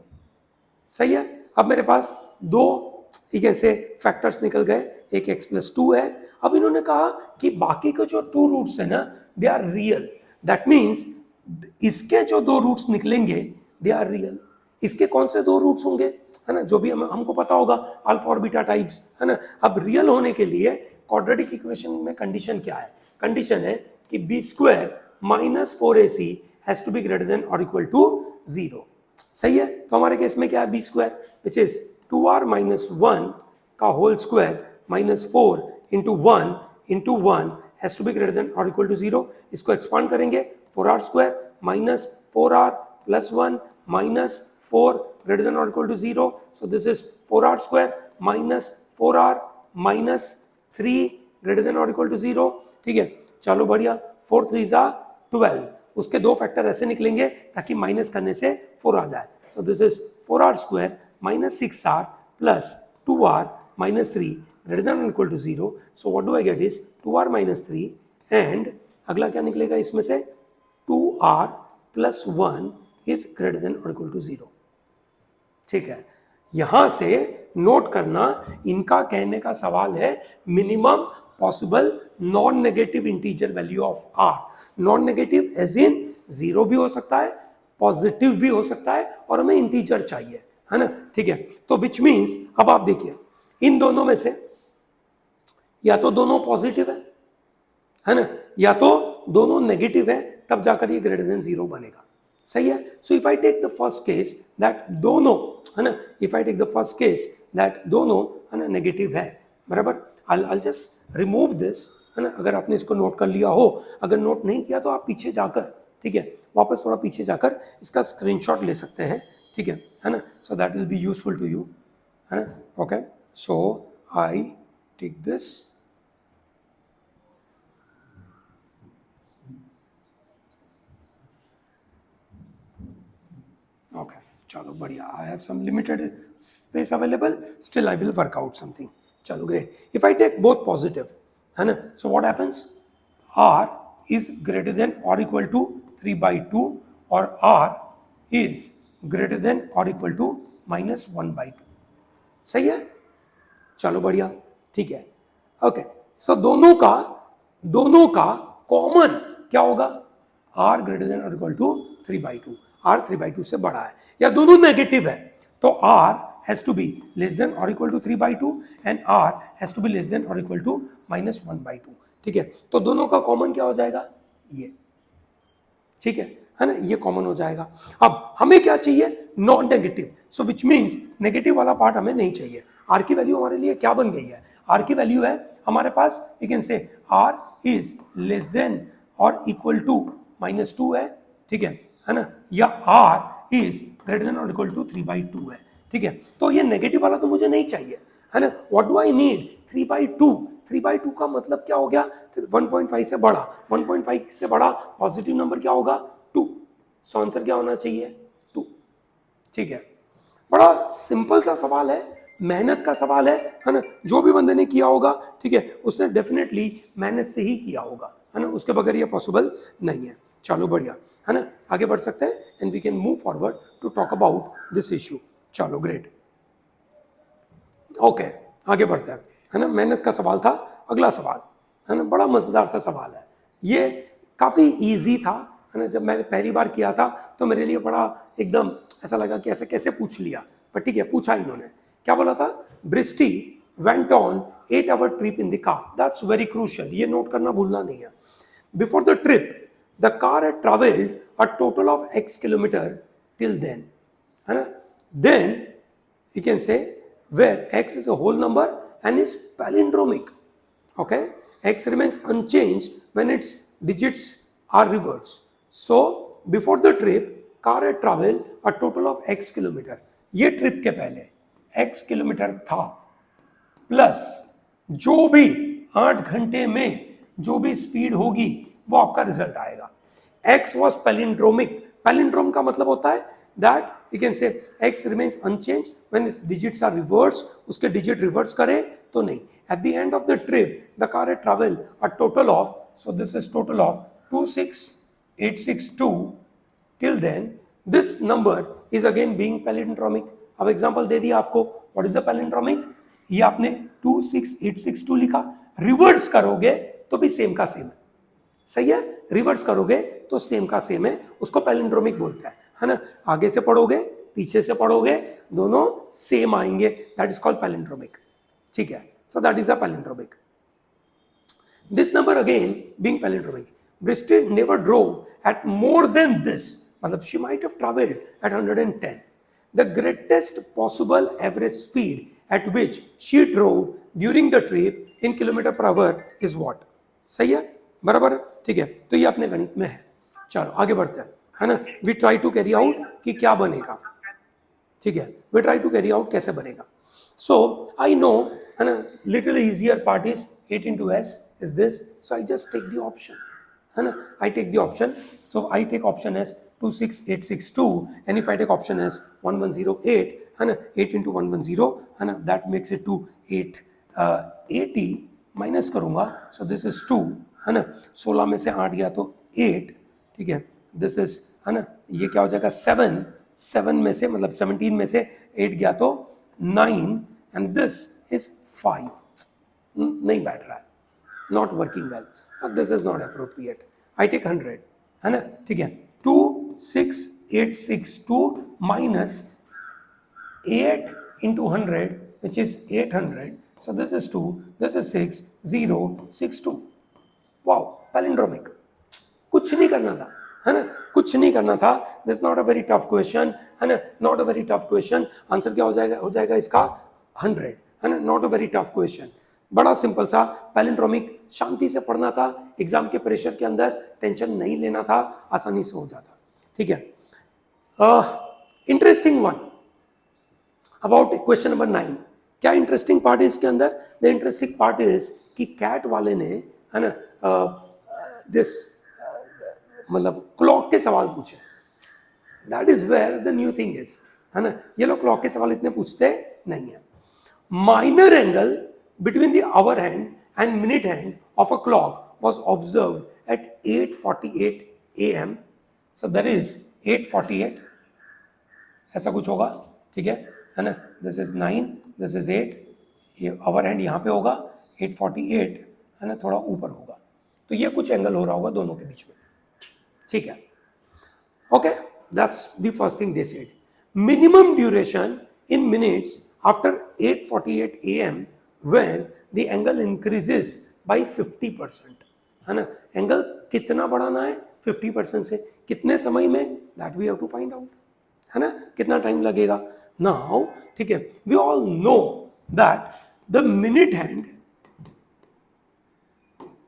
सही है। अब मेरे पास दो ठीक है से फैक्टर्स निकल गए, एक x प्लस 2 है। अब इन्होंने कहा कि बाकी के जो 2 रूट्स है ना, they are real, that means इसके जो 2 रूट्स निकलेंगे दे आर रियल। इसके कौन से 2 रूट्स होंगे, है ना, जो भी हमको पता होगा, अल्फा और बीटा टाइप्स, है ना। अब रियल होने के लिए क्वाड्रेटिक इक्वेशन में कंडीशन क्या है, कंडीशन है कि b square minus 4ac has to be greater than और इक्वल टू 0, सही है। तो हमारे केस में क्या है, b square which is 2r minus 1 का whole square minus 4 into 1 has to be greater than और इक्वल टू 0। इसको एक्सपांड करेंगे, 4r square minus 4r plus 1 minus 4 greater than और equal to 0, so this is 4r square minus 4r minus 3 greater than और equal to 0, ठीक है। चलो बढ़िया, 4 3 जा 12, उसके 2 फैक्टर ऐसे निकलेंगे ताकि माइनस करने से 4 आ जाए, सो this is 4r square minus 6r plus 2r minus 3 greater than or equal to 0. So what do I get is 2r minus 3 and अगला क्या निकलेगा इसमें से 2r plus 1 is greater than or equal to 0, ठीक है। यहां से note करना, इनका कहने का सवाल है minimum possible non negative integer value of r। Non negative as in 0 भी हो सकता है, पॉजिटिव भी हो सकता है और हमें इंटीजर चाहिए, है ना, ठीक है। तो विच मीन्स अब आप देखिए इन दोनों में से या तो दोनों पॉजिटिव है ना, या तो दोनों नेगेटिव है, तब जाकर ये ग्रेटर देन 0 बनेगा, सही है। So if I take the first case that दोनों, है ना, if I take the first case that दोनों, है ना, नेगेटिव है, बराबर, आई जस्ट रिमूव दिस, है ना। अगर आपने इसको नोट कर लिया हो, अगर नोट नहीं किया तो आप पीछे जाकर, ठीक है, वापस थोड़ा पीछे जाकर इसका स्क्रीनशॉट ले सकते हैं, ठीक है ना। So that will be useful to you, है ना। Okay, so I take this, okay, चलो बढ़िया, I have some limited space available, still I will work out something, चलो great. If I take both positive, है ना, so what happens, r is greater than or equal to 3/2 और r is greater than or equal to -1/2, सही है, चलो बढ़िया, ठीक है। ओके, सो दोनों का कॉमन क्या होगा, r ग्रेटर देन और इक्वल टू 3/2, r 3/2 से बड़ा है, या दोनों नेगेटिव है तो r has to be less than or equal to 3/2 and r has to be less than or equal to -1/2, ठीक है। तो दोनों का कॉमन क्या हो जाएगा, ये, ठीक है ना, ये कॉमन हो जाएगा। अब हमें क्या चाहिए, non negative, so which means negative वाला पार्ट हमें नहीं चाहिए। आर की वैल्यू हमारे लिए क्या बन गई है, आर की वैल्यू है हमारे पास, you can say r is less than और इक्वल टू -2 है, ठीक है ना, या आर इज ग्रेटर देन और इक्वल टू 3/2 है, ठीक है। तो ये नेगेटिव वाला तो मुझे नहीं चाहिए, है ना। व्हाट डू आई नीड, 3/2, 3/2 का मतलब क्या हो गया, 1.5 से बड़ा, 1.5 से बड़ा पॉजिटिव नंबर क्या होगा, 2, सो आंसर क्या होना चाहिए, 2, ठीक है। बड़ा सिंपल सा सवाल है, मेहनत का सवाल है ना, जो भी बंदे ने किया होगा, ठीक है, उसने डेफिनेटली मेहनत से ही किया होगा, है ना, उसके बगैर ये पॉसिबल नहीं है। चलो बढ़िया, है ना, आगे बढ़ सकते हैं and we can move forward to talk about this issue, चलो ग्रेट। ओके, आगे बढ़ते हैं, है ना, मेहनत का सवाल था, अगला सवाल, है ना, बड़ा मजेदार सा सवाल है, ये काफी इजी था, है ना। जब मैंने पहली बार किया था तो मेरे लिए बड़ा एकदम ऐसा लगा कि ऐसे कैसे पूछ लिया, पर ठीक है, पूछा इन्होंने, क्या बोला था, Bristy went on 8-hour trip in the car, that's very crucial, ये नोट करना भूलना नहीं है। Before the trip the car had travelled a total of x kilometre till then, है ना, then you can say where x is a whole number and is palindromic, okay, x remains unchanged when its digits are reversed. So before the trip car had traveled a total of x kilometer, ये trip के पहले x kilometre था, plus जो भी 8 घंटे में जो भी स्पीड होगी वो आपका रिजल्ट आएगा। x was palindromic, पैलिंड्रोम का मतलब होता है that you can say x remains unchanged when its digits are reversed, उसके digit reverse करे तो नहीं। At the end of the trip the car had traveled a total of, so this is total of 26862 till then, this number is again being palindromic। अब example दे दिया आपको, what is the palindromic, ये आपने 26862 लिखा, reverse करोगे तो भी same का सेम है, सही है, रिवर्स करोगे तो सेम का सेम है, उसको पैलिंड्रोमिक बोलते हैं, है ना। आगे से पढ़ोगे पीछे से पढ़ोगे दोनों सेम आएंगे, दैट इज कॉल्ड पैलिंड्रोमिक, ठीक है। So that is a palindromic. This number again being palindromic, Bristed never drove at more than this, मतलब she might have travelled at 110, the greatest possible average speed at which she drove during the trip in kilometre per hour is what, सही है, बराबर, ठीक है। तो ये अपने गणित में है, चलो आगे बढ़ते हैं, है ना। We try to carry out कि क्या बनेगा, ठीक है, we try to carry out कैसे बनेगा। सो आई नो, है ना, little easier part is 8 into s is this, so I just take the option, है ना, I take the option, so I take option as 26862 and if I take option as 1108, है ना, 8 into 110, है ना, that makes it to 880, minus करूंगा, so this is 2, है ना, 16 में से 8 गया तो 8, ठीक है, दिस इज, है ना, ये क्या हो जाएगा 7 में से, मतलब 17 में से 8 गया तो 9 एंड दिस इज 5, नहीं बैठ रहा है, not working well, this is not appropriate, I take 100, है ना, ठीक है, 2 26862 minus 8 into 100, which is 800. So this is 2, this is 6, 0, 6, 2. Wow, palindromic. कुछ नहीं करना था, है ना, कुछ नहीं करना था. This not a very tough question, है ना, not a very tough question. Answer क्या हो जाएगा इसका 100, है ना, not a very tough question. बड़ा सिंपल सा पैलिंड्रोमिक, शांति से पढ़ना था, एग्जाम के प्रेशर के अंदर टेंशन नहीं लेना था, आसानी से हो जाता. ठीक है. Interesting one about question number 9. क्या इंटरेस्टिंग पार्ट है इसके अंदर? द इंटरेस्टिंग पार्ट इज कि कैट वाले ने, है ना, दिस मतलब क्लॉक के सवाल पूछे. That is where the new thing is, है ना. ये लोग क्लॉक के सवाल इतने पूछते नहीं है. Minor angle between the hour hand and minute hand of a clock was observed at 8:48 a.m. So that is 8:48. ऐसा कुछ होगा, ठीक है ना. This is 9, this is 8. ये hour hand यहाँ पे होगा, 8:48, है ना, थोड़ा ऊपर होगा. तो ये कुछ एंगल हो रहा होगा दोनों के बीच में, ठीक है. Okay, that's the first thing they said. Minimum duration in minutes after 8:48 a.m. when the angle increases by 50%, है ना. एंगल कितना बढ़ाना है? 50% से. कितने समय में? That we have to find out, है ना. कितना टाइम लगेगा? Now, ठीक है, we all know that the minute hand,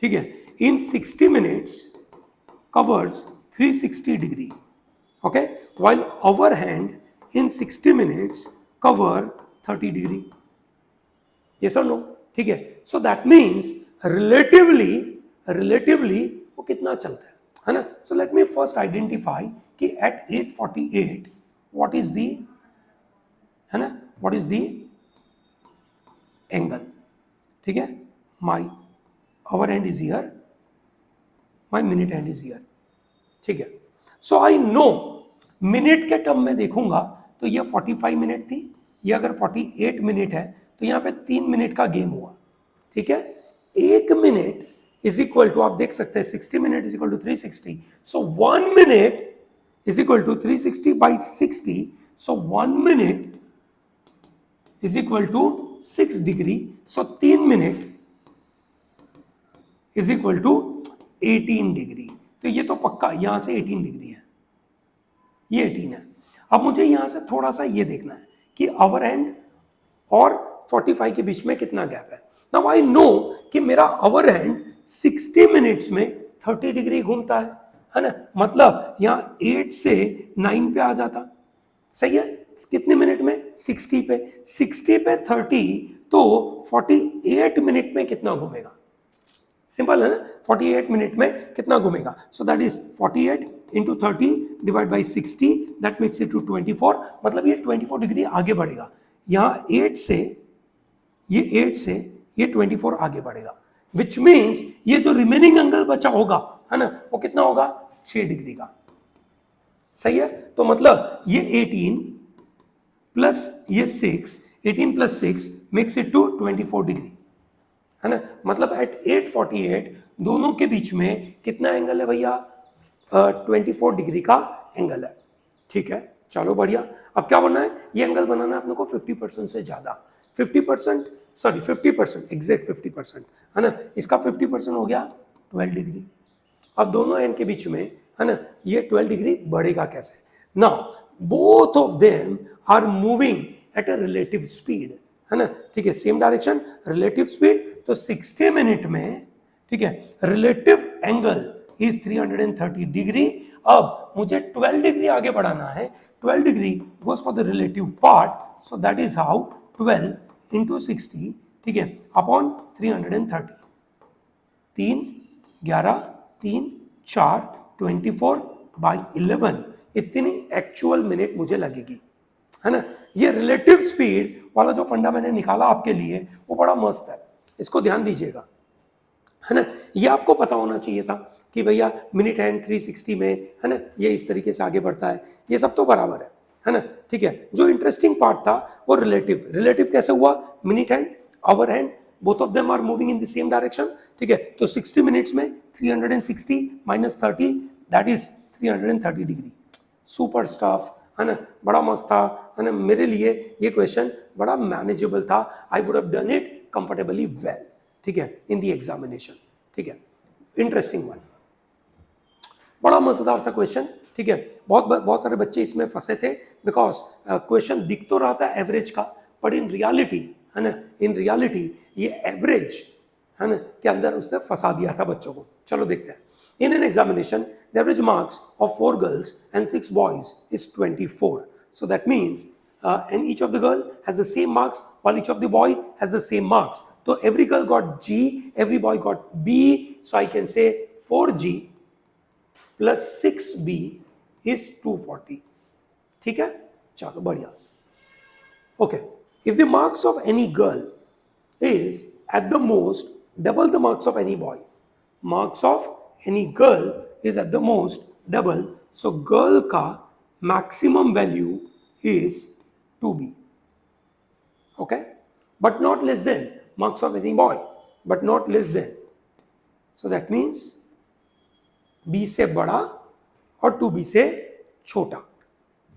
ठीक है, in 60 minutes covers 360 degree, okay, while hour hand in 60 minutes cover 30 degree. Yes or no? ठीक है. So that means relatively वो कितना चलता है ना. So let me first identify कि at 8:48 what is the, है ना, what is the angle. ठीक है. My hour hand is here, my minute hand is here. ठीक है. So I know मिनट के टर्म में देखूंगा तो ये 45 मिनट थी, ये अगर 48 मिनट है तो यहाँ पे 3 मिनट का गेम हुआ. ठीक है. 1 मिनट इज इक्वल टू, आप देख सकते हैं 60 minute is equal to 360. So 1 minute is equal to 360 by 60. So 1 minute is equal to 6 degree. So 3 minute is equal to 18 degree. तो ये तो पक्का यहां से 18 डिग्री है, ये 18 है. अब मुझे यहां से थोड़ा सा ये देखना है कि आवर हैंड और 45 के बीच में कितना गैप है. नाउ आई नो कि मेरा आवर हैंड 60 मिनट्स में 30 डिग्री घूमता है ना. मतलब यहां 8 से 9 पे आ जाता. सही है. कितने मिनट में? 60 पे. 60 पे 30 तो 48 मिनट में कितना घूमेगा? सिंपल है ना. 48 मिनट में कितना घूमेगा? So that is 48 into 30 divide by 60, that makes it to 24. मतलब ये 24 डिग्री आगे बढ़ेगा. यहाँ 8 से ये 24 आगे बढ़ेगा. विच मीन्स ये जो रिमेनिंग एंगल बचा होगा, है ना, वो कितना होगा? 6 डिग्री का. सही है. तो मतलब ये 18 प्लस ये 6, 18 plus 6 makes it to 24 degree, है ना. मतलब एट 8:48 दोनों के बीच में कितना एंगल है भैया? 24 डिग्री का एंगल है. ठीक है. चलो बढ़िया. अब क्या बनना है? ये एंगल बनाना है अपने को 50% से ज्यादा. 50%, सॉरी 50%, एग्जैक्ट 50%, है ना. इसका 50% हो गया 12 डिग्री. अब दोनों एंड के बीच में, है ना, ये 12 डिग्री बढ़ेगा कैसे? Now both of them are moving at a relative speed, है ना. ठीक है. Same direction, relative speed. तो 60 मिनट में, ठीक है, रिलेटिव एंगल इज 330 डिग्री. अब मुझे 12 डिग्री आगे बढ़ाना है. 12 degree goes for the relative part. So that is how 12 into 60, ठीक है, अपॉन 330. 3, 11, 3, 4, 24 बाई 11. इतनी एक्चुअल मिनट मुझे लगेगी, है ना. ये रिलेटिव स्पीड वाला जो फंडा मैंने निकाला आपके लिए वो बड़ा मस्त है. इसको ध्यान दीजिएगा, है ना. ये आपको पता होना चाहिए था कि भैया मिनट हैंड 360 में, है ना, ये इस तरीके से आगे बढ़ता है. ये सब तो बराबर है ना. ठीक है. जो इंटरेस्टिंग पार्ट था वो रिलेटिव कैसे हुआ? Minute hand, hour hand, both of them are moving in the same direction. ठीक है. तो 60 मिनट्स में 360 minus 30, that is 330 degree. Super stuff, है ना, बड़ा मस्त था, है ना, मेरे लिए ये क्वेश्चन बड़ा मैनेजेबल था, आई would have done it comfortably well, ठीक है, इन द एग्जामिनेशन, ठीक है, इंटरेस्टिंग वन, बड़ा मजेदार सा क्वेश्चन, ठीक है, बहुत सारे बच्चे इसमें फंसे थे, बिकॉज क्वेश्चन दिख तो रहा था एवरेज का, बट इन रियलिटी, है ना, इन रियलिटी ये एवरेज, है ना, के अंदर उसने फंसा दिया था बच्चों को। चलो देखते हैं। In an examination the average marks of 4 girls and 6 boys is 24, so that means and each of the girl has the same marks while each of the boy has the same marks, so every girl got G, every boy got B, so I can say 4G plus 6B is 240, ठीक है, चलो बढ़िया। Okay, if the marks of any girl is at the most double the marks of any boy, marks of any girl is at the most double, so girl का maximum value is 2B, okay, but not less than marks of any boy, but not less than, so that means B से बड़ा और 2B से छोटा,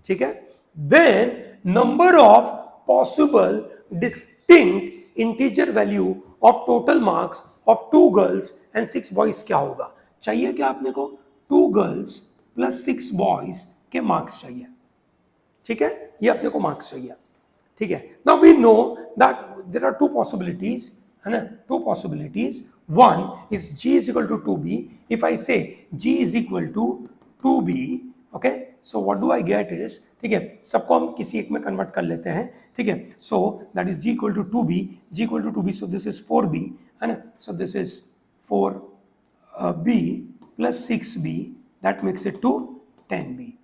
ठीक है। Then number of possible distinct integer value of total marks of 2 girls and 6 boys क्या होगा? चाहिए क्या आपने को? 2 girls plus 6 boys के मार्क्स चाहिए, ठीक है, ये अपने को मार्क्स चाहिए, ठीक है। Now we know that there are 2 possibilities, है ना, 2 possibilities. One is G is equal to 2B. If I say G is equal to 2B, okay, so what do I get is, ठीक है, सबको हम किसी एक में कन्वर्ट कर लेते हैं, ठीक है, so that is G equal to 2B, G equal to 2B, so this is 4B, है ना, so this is 4B plus 6B, that makes it to 10B,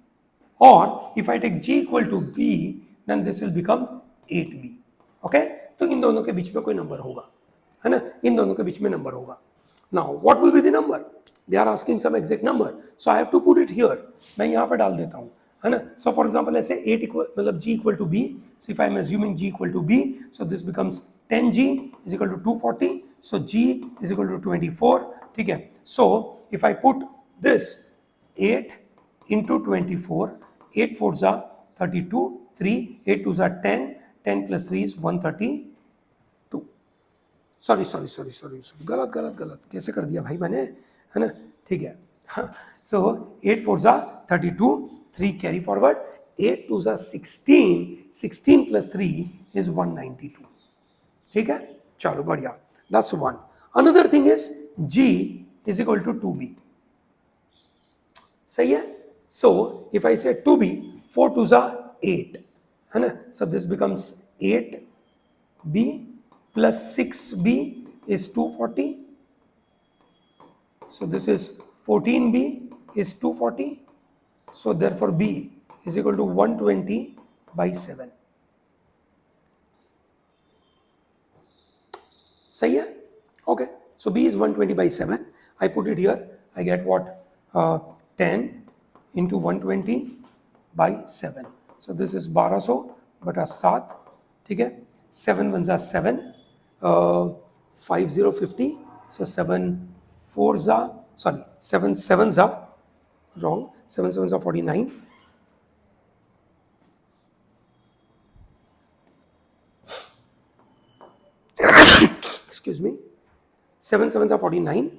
or if I take G equal to B, then this will become 8B, okay, तो इन दोनों के बीच में कोई number होगा, है ना, इन दोनों के बीच में नंबर होगा। Now what will be the number? They are asking some exact number, so I have to put it here. मैं यहाँ पर डाल देता हूँ, है ना। So for example, let's say 8 equal, मतलब G equal to B. So if I am assuming G equal to B, so this becomes 10G is equal to 240. So G is equal to 24. ठीक है। So if I put this 8 into 24, 8 4s are 32, 3, 8 2s are 10, 10 plus 3 is 132. Sorry गलत कैसे कर दिया भाई मैंने, है ना, ठीक है, हाँ, सो 8 4s are 32, 3 carry forward, 8 2s are 16, 16 plus 3 is 192, ठीक है, चलो बढ़िया, that's one. Another thing is G is equal to 2B, सही है, so if I say 2B, 4 2s are 8, है ना, so this becomes 8B plus 6B is 240, so this is 14B is 240, so therefore B is equal to 120 by 7, सही है, okay, so B is 120 by 7, I put it here, I get what, 10 into 120 by 7, so this is 1200 बटा 7, ठीक है, 7 1s are 7, 5050, so 7 4s are, sorry, 7 7s are wrong, 7 7s are 49, excuse me, 7 7s are 49,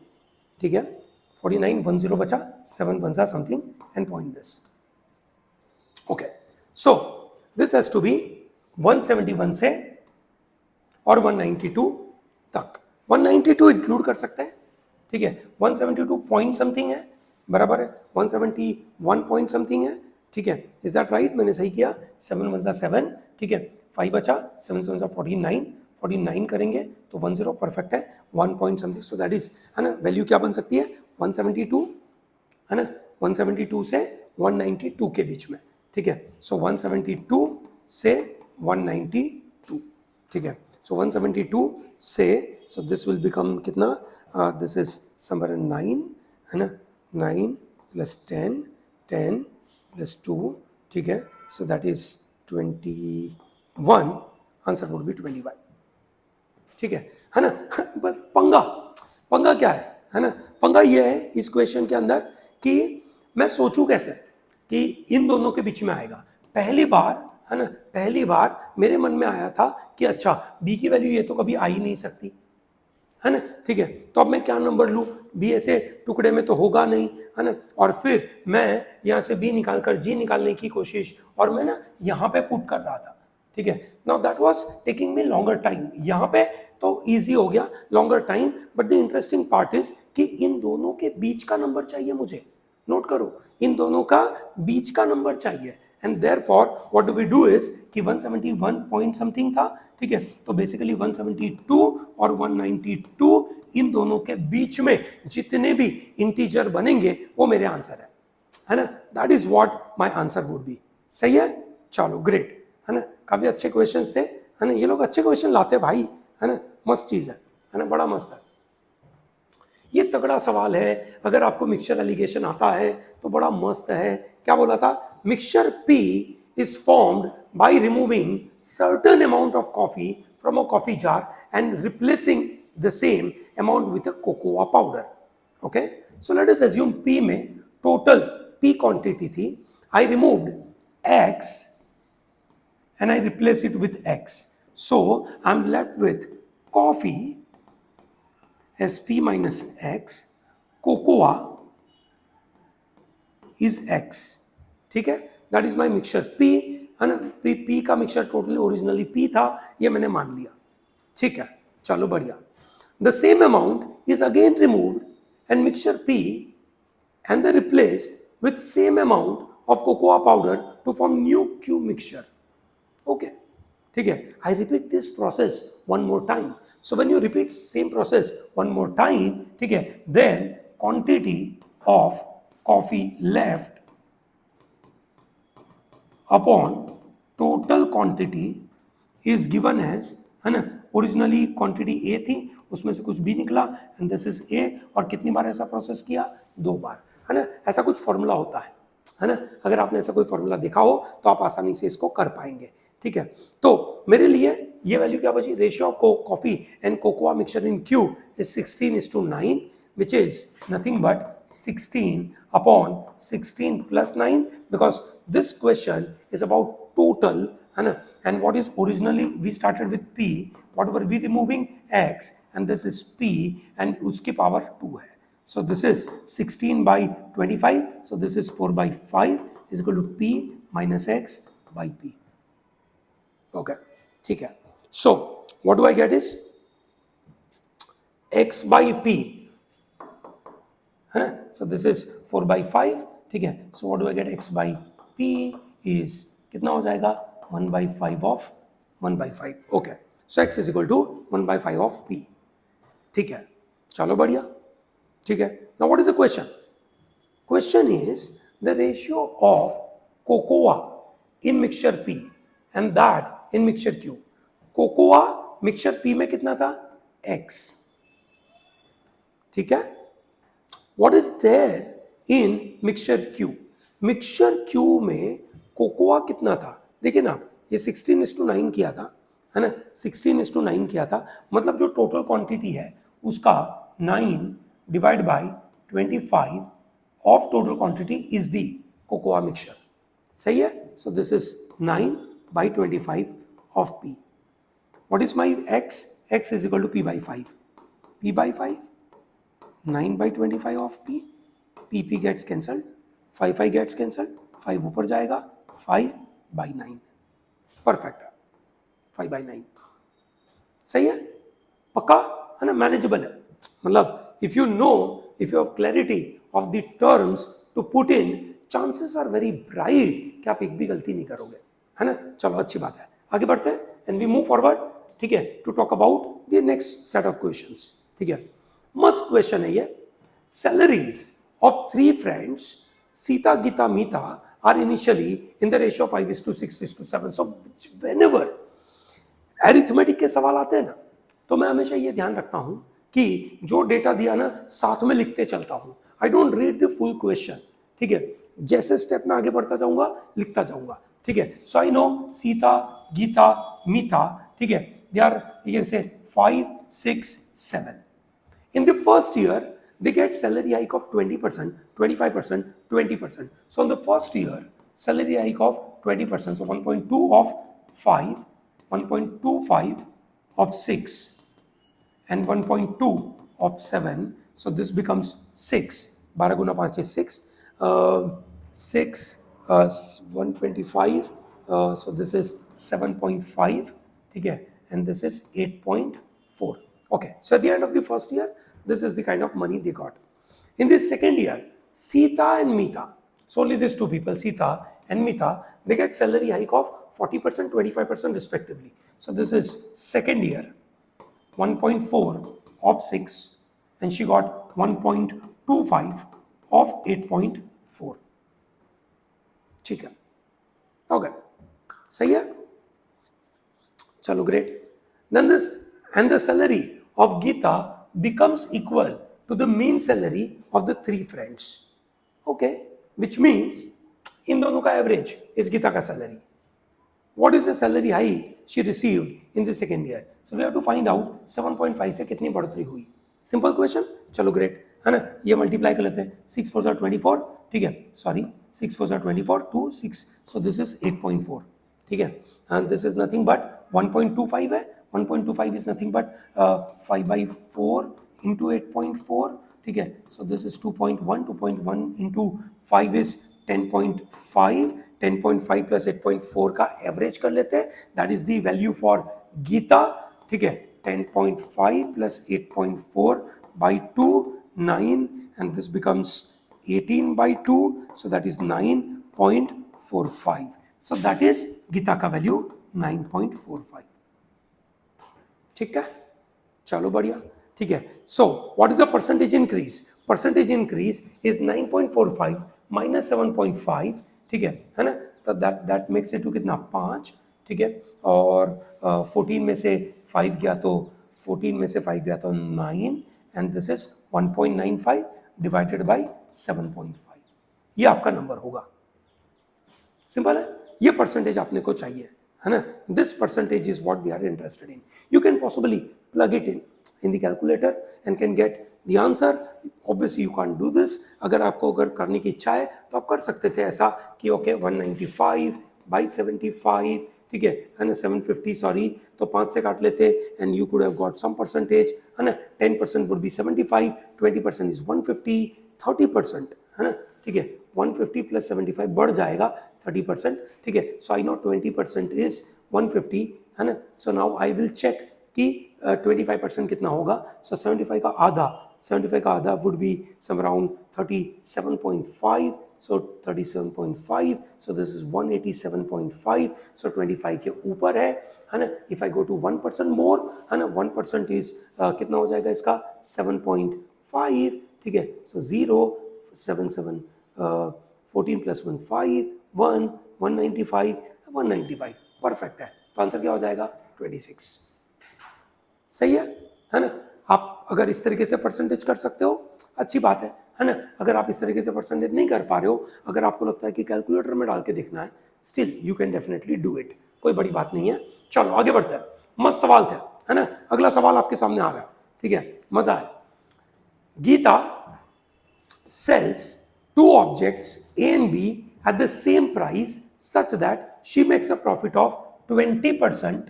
ठीक है, 49 10 बचा, 7 1s are something and point this, okay, so this has to be 171 से और 192 तक, 192 include कर सकते हैं, ठीक है, 172 पॉइंट समथिंग है, बराबर है 171 पॉइंट समथिंग है, ठीक है, इज दैट राइट, मैंने सही किया, 7 1s are 7, ठीक है, 5 बचा, 7 7s are 49, 49 करेंगे तो 10 परफेक्ट है, 1 point something, so that is, है ना, वैल्यू क्या बन सकती है 172, है ना, 172 से 192 के बीच में, ठीक है, सो 172 से 192, ठीक है, so 172 से, so this will become कितना, this is somewhere 9, है ना, 9 plus 10, 10 plus 2, ठीक है, so that is 21, answer would be 21, ठीक है ना, बस पंगा क्या है ना, पंगा ये है इस क्वेश्चन के अंदर कि मैं सोचूं कैसे, कि इन दोनों के बीच में आएगा। पहली बार है ना, पहली बार मेरे मन में आया था कि अच्छा बी की वैल्यू ये तो कभी आ ही नहीं सकती, है ना, ठीक है, तो अब मैं क्या नंबर लूँ, बी ऐसे टुकड़े में तो होगा नहीं, है ना, और फिर मैं यहाँ से बी निकाल कर जी निकालने की कोशिश, और मैं ना यहाँ पे पुट कर रहा था, ठीक है। Now that was taking me longer time, यहाँ पे तो इजी हो गया, longer time, but the interesting part is कि इन दोनों के बीच का नंबर चाहिए मुझे। नोट करो, इन दोनों का बीच का नंबर चाहिए, and therefore what do we do is कि 171 पॉइंट समथिंग था, ठीक है, तो बेसिकली 172 और 192 इन दोनों के बीच में जितने भी इंटीजर बनेंगे वो मेरे आंसर है ना, that is what my answer would be. सही है, चलो ग्रेट, है ना, काफी अच्छे क्वेश्चंस थे, है ना, ये लोग अच्छे क्वेश्चन लाते भाई, है ना, मस्त चीज है ना, बड़ा मस्त है। ये तगड़ा सवाल है, अगर आपको मिक्सचर एलिगेशन आता है तो बड़ा मस्त है। क्या बोला था, mixture P is formed by removing certain amount of coffee from a coffee jar and replacing the same amount with a cocoa powder. Okay, so let us assume P में टोटल पी क्वांटिटी थी, I removed x and I replace it with x. So I'm left with coffee as p minus x, cocoa is x, ठीक है, that is my mixture p, है ना, p का mixture totally originally p था, ये मैंने मान लिया, ठीक है, चलो बढ़िया। The same amount is again removed and mixture p and they replaced with same amount of cocoa powder to form new Q mixture. Okay, ठीक है, I repeat this process one more time. So when you repeat same process one more time, ठीक है, then quantity of coffee left upon total quantity is given as, है ना, originally quantity A थी, उसमें से कुछ B निकला and this is A, और कितनी बार ऐसा प्रोसेस किया, 2 बार, है ना, ऐसा कुछ फॉर्मूला होता है ना, अगर आपने ऐसा कोई फॉर्मूला देखा हो तो आप आसानी से इसको कर पाएंगे, ठीक है। तो मेरे लिए ये वैल्यू क्या बची, ratio of coffee and cocoa mixture in Q is 16:9, which is nothing but 16 upon 16 plus 9, because this question is about total, है ना, and what is originally we started with p, what were we removing, x, and this is p and उसकी power 2 है, so this is 16/25, so this is 4/5 is equal to p minus x by p. Okay, ठीक है, so what do I get is x by p, है ना, so this is 4/5, ठीक है, so what do I get, x by p is कितना हो जाएगा, 1/5 of 1/5, okay, so x is equal to 1/5 of p, ठीक है, चलो बढ़िया, ठीक है। Now what is the question? Question is the ratio of cocoa in mixture p and that in mixture q. cocoa mixture p में कितना था, x, ठीक है। What is there in mixture q? mixture q में cocoa कितना था, देखिए ना, ये 16:9 किया था, है ना, 16:9 किया था, मतलब जो टोटल क्वांटिटी है उसका 9 divide by 25 of total quantity is the cocoa mixture, सही है, so this is 9/25 of p. What is my x? x is equal to p/5, p/5, 9/25 of p, p gets cancelled, 5 gets cancelled, 5 ऊपर जाएगा, 5/9, perfect, 5/9, सही है, पक्का है ना, manageable है, मतलब if you know, if you have clarity of the terms to put in, chances are very bright कि आप एक भी गलती नहीं करोगे, है ना, चलो अच्छी बात है, आगे बढ़ते हैं and we move forward, ठीक है, to talk about the next set of questions, ठीक है, मस्त क्वेश्चन है ये। Salaries of 3 friends, Sita, Gita, Meeta, are initially in the ratio of 5:6:7. So whenever arithmetic के सवाल आते हैं ना, तो मैं हमेशा ये ध्यान रखता हूं कि जो डेटा दिया ना साथ में लिखते चलता हूं, I don't read the full question, ठीक है, जैसे स्टेप में आगे बढ़ता जाऊंगा लिखता जाऊंगा, ठीक है। So I no Sita, Gita, मीता, ठीक है, दे आर, यू कैन से 5, 6, 7. In the first year, they get salary hike of 20%, 25%, 20%. So in the first year, salary hike of 20%, so 1.2 of 5, 1.25 of 6, and 1.2 of 7. So this becomes 6. 12 Guna 5 is 6. 6, 125. So this is 7.5. Okay, and this is 8.4. Okay, so at the end of the first year, this is the kind of money they got. In the second year, Sita and Mita, so only these two people, Sita and Mita, they get salary hike of 40%, 25% respectively. So this is second year, 1.4 of 6, and she got 1.25 of 8.4. ठीक है, okay, सही है, चलो great. Then the salary of Geeta becomes equal to the mean salary of the three friends. Okay, which means इन दोनों का average is Geeta का salary. What is the salary hike she received in the second year? So we have to find out 7.5 से कितनी बढ़ोतरी हुई. Simple question. चलो great, है ना, ये मल्टीप्लाई कर लेते हैं. 6 4 24, ठीक है, सॉरी 6 4 24 2 6, so this is 8.4, ठीक है, and this is nothing but 1.25 है. 1.25 is nothing but 5 by 4 into 8.4, ठीक है, so this is 2.1. 2.1 into 5 is 10.5. 10.5 plus 8.4 का एवरेज कर लेते हैं. That is the value for Geeta, ठीक है. 10.5 plus 8.4 by 2, 9, and this becomes 18 by 2, so that is 9.45. so that is Gita का वैल्यू 9.45. ठीक है, चलो बढ़िया, ठीक है. So what is the percentage increase? Percentage increase is 9.45 minus 7.5, ठीक है ना, तो दैट मेक्स इट टू कितना 5, ठीक है, और 14 में से 5 गया तो 9, and this is 1.95 divided by 7.5. ये आपका नंबर होगा. सिंपल है, ये परसेंटेज आपने को चाहिए, है ना. This percentage is what we are interested in. You can possibly plug it in the calculator and can get the answer. Obviously you can't do this. अगर आपको करने की इच्छा है तो आप कर सकते थे ऐसा कि ओके 195 by 75, ठीक है ना, 750 सॉरी, तो 5 से काट लेते and you could have got some percentage, है ना. 10% would be 75, 20% is 150, 30%, है ना, ठीक है, 150 plus 75 बढ़ जाएगा 30%, ठीक है. So I know 20% is 150, है ना. So now I will check कि 25% कितना होगा. So 75 का आधा would be some around 37.5. So 37.5, so this is 187.5. so 25 के ऊपर है ना. If I go to 1% more, है ना, 1% is कितना हो जाएगा इसका 7.5, ठीक है. So 0 7 7 14 plus 1 5 1 195 195 परफेक्ट है. तो आंसर क्या हो जाएगा 26. सही है ना. आप अगर इस तरीके से परसेंटेज कर सकते हो अच्छी बात है ना. अगर आप इस तरीके से परसेंटेज नहीं कर पा रहे हो, अगर आपको लगता है कि कैलकुलेटर में डाल के देखना है, still you can definitely do it, कोई बड़ी बात नहीं है. चलो आगे बढ़ते हैं. मस्त सवाल थे, है ना. अगला सवाल आपके सामने आ रहा है, ठीक है, मजा है. Geeta sells 2 objects A and B at the same price such that she makes a profit of 20%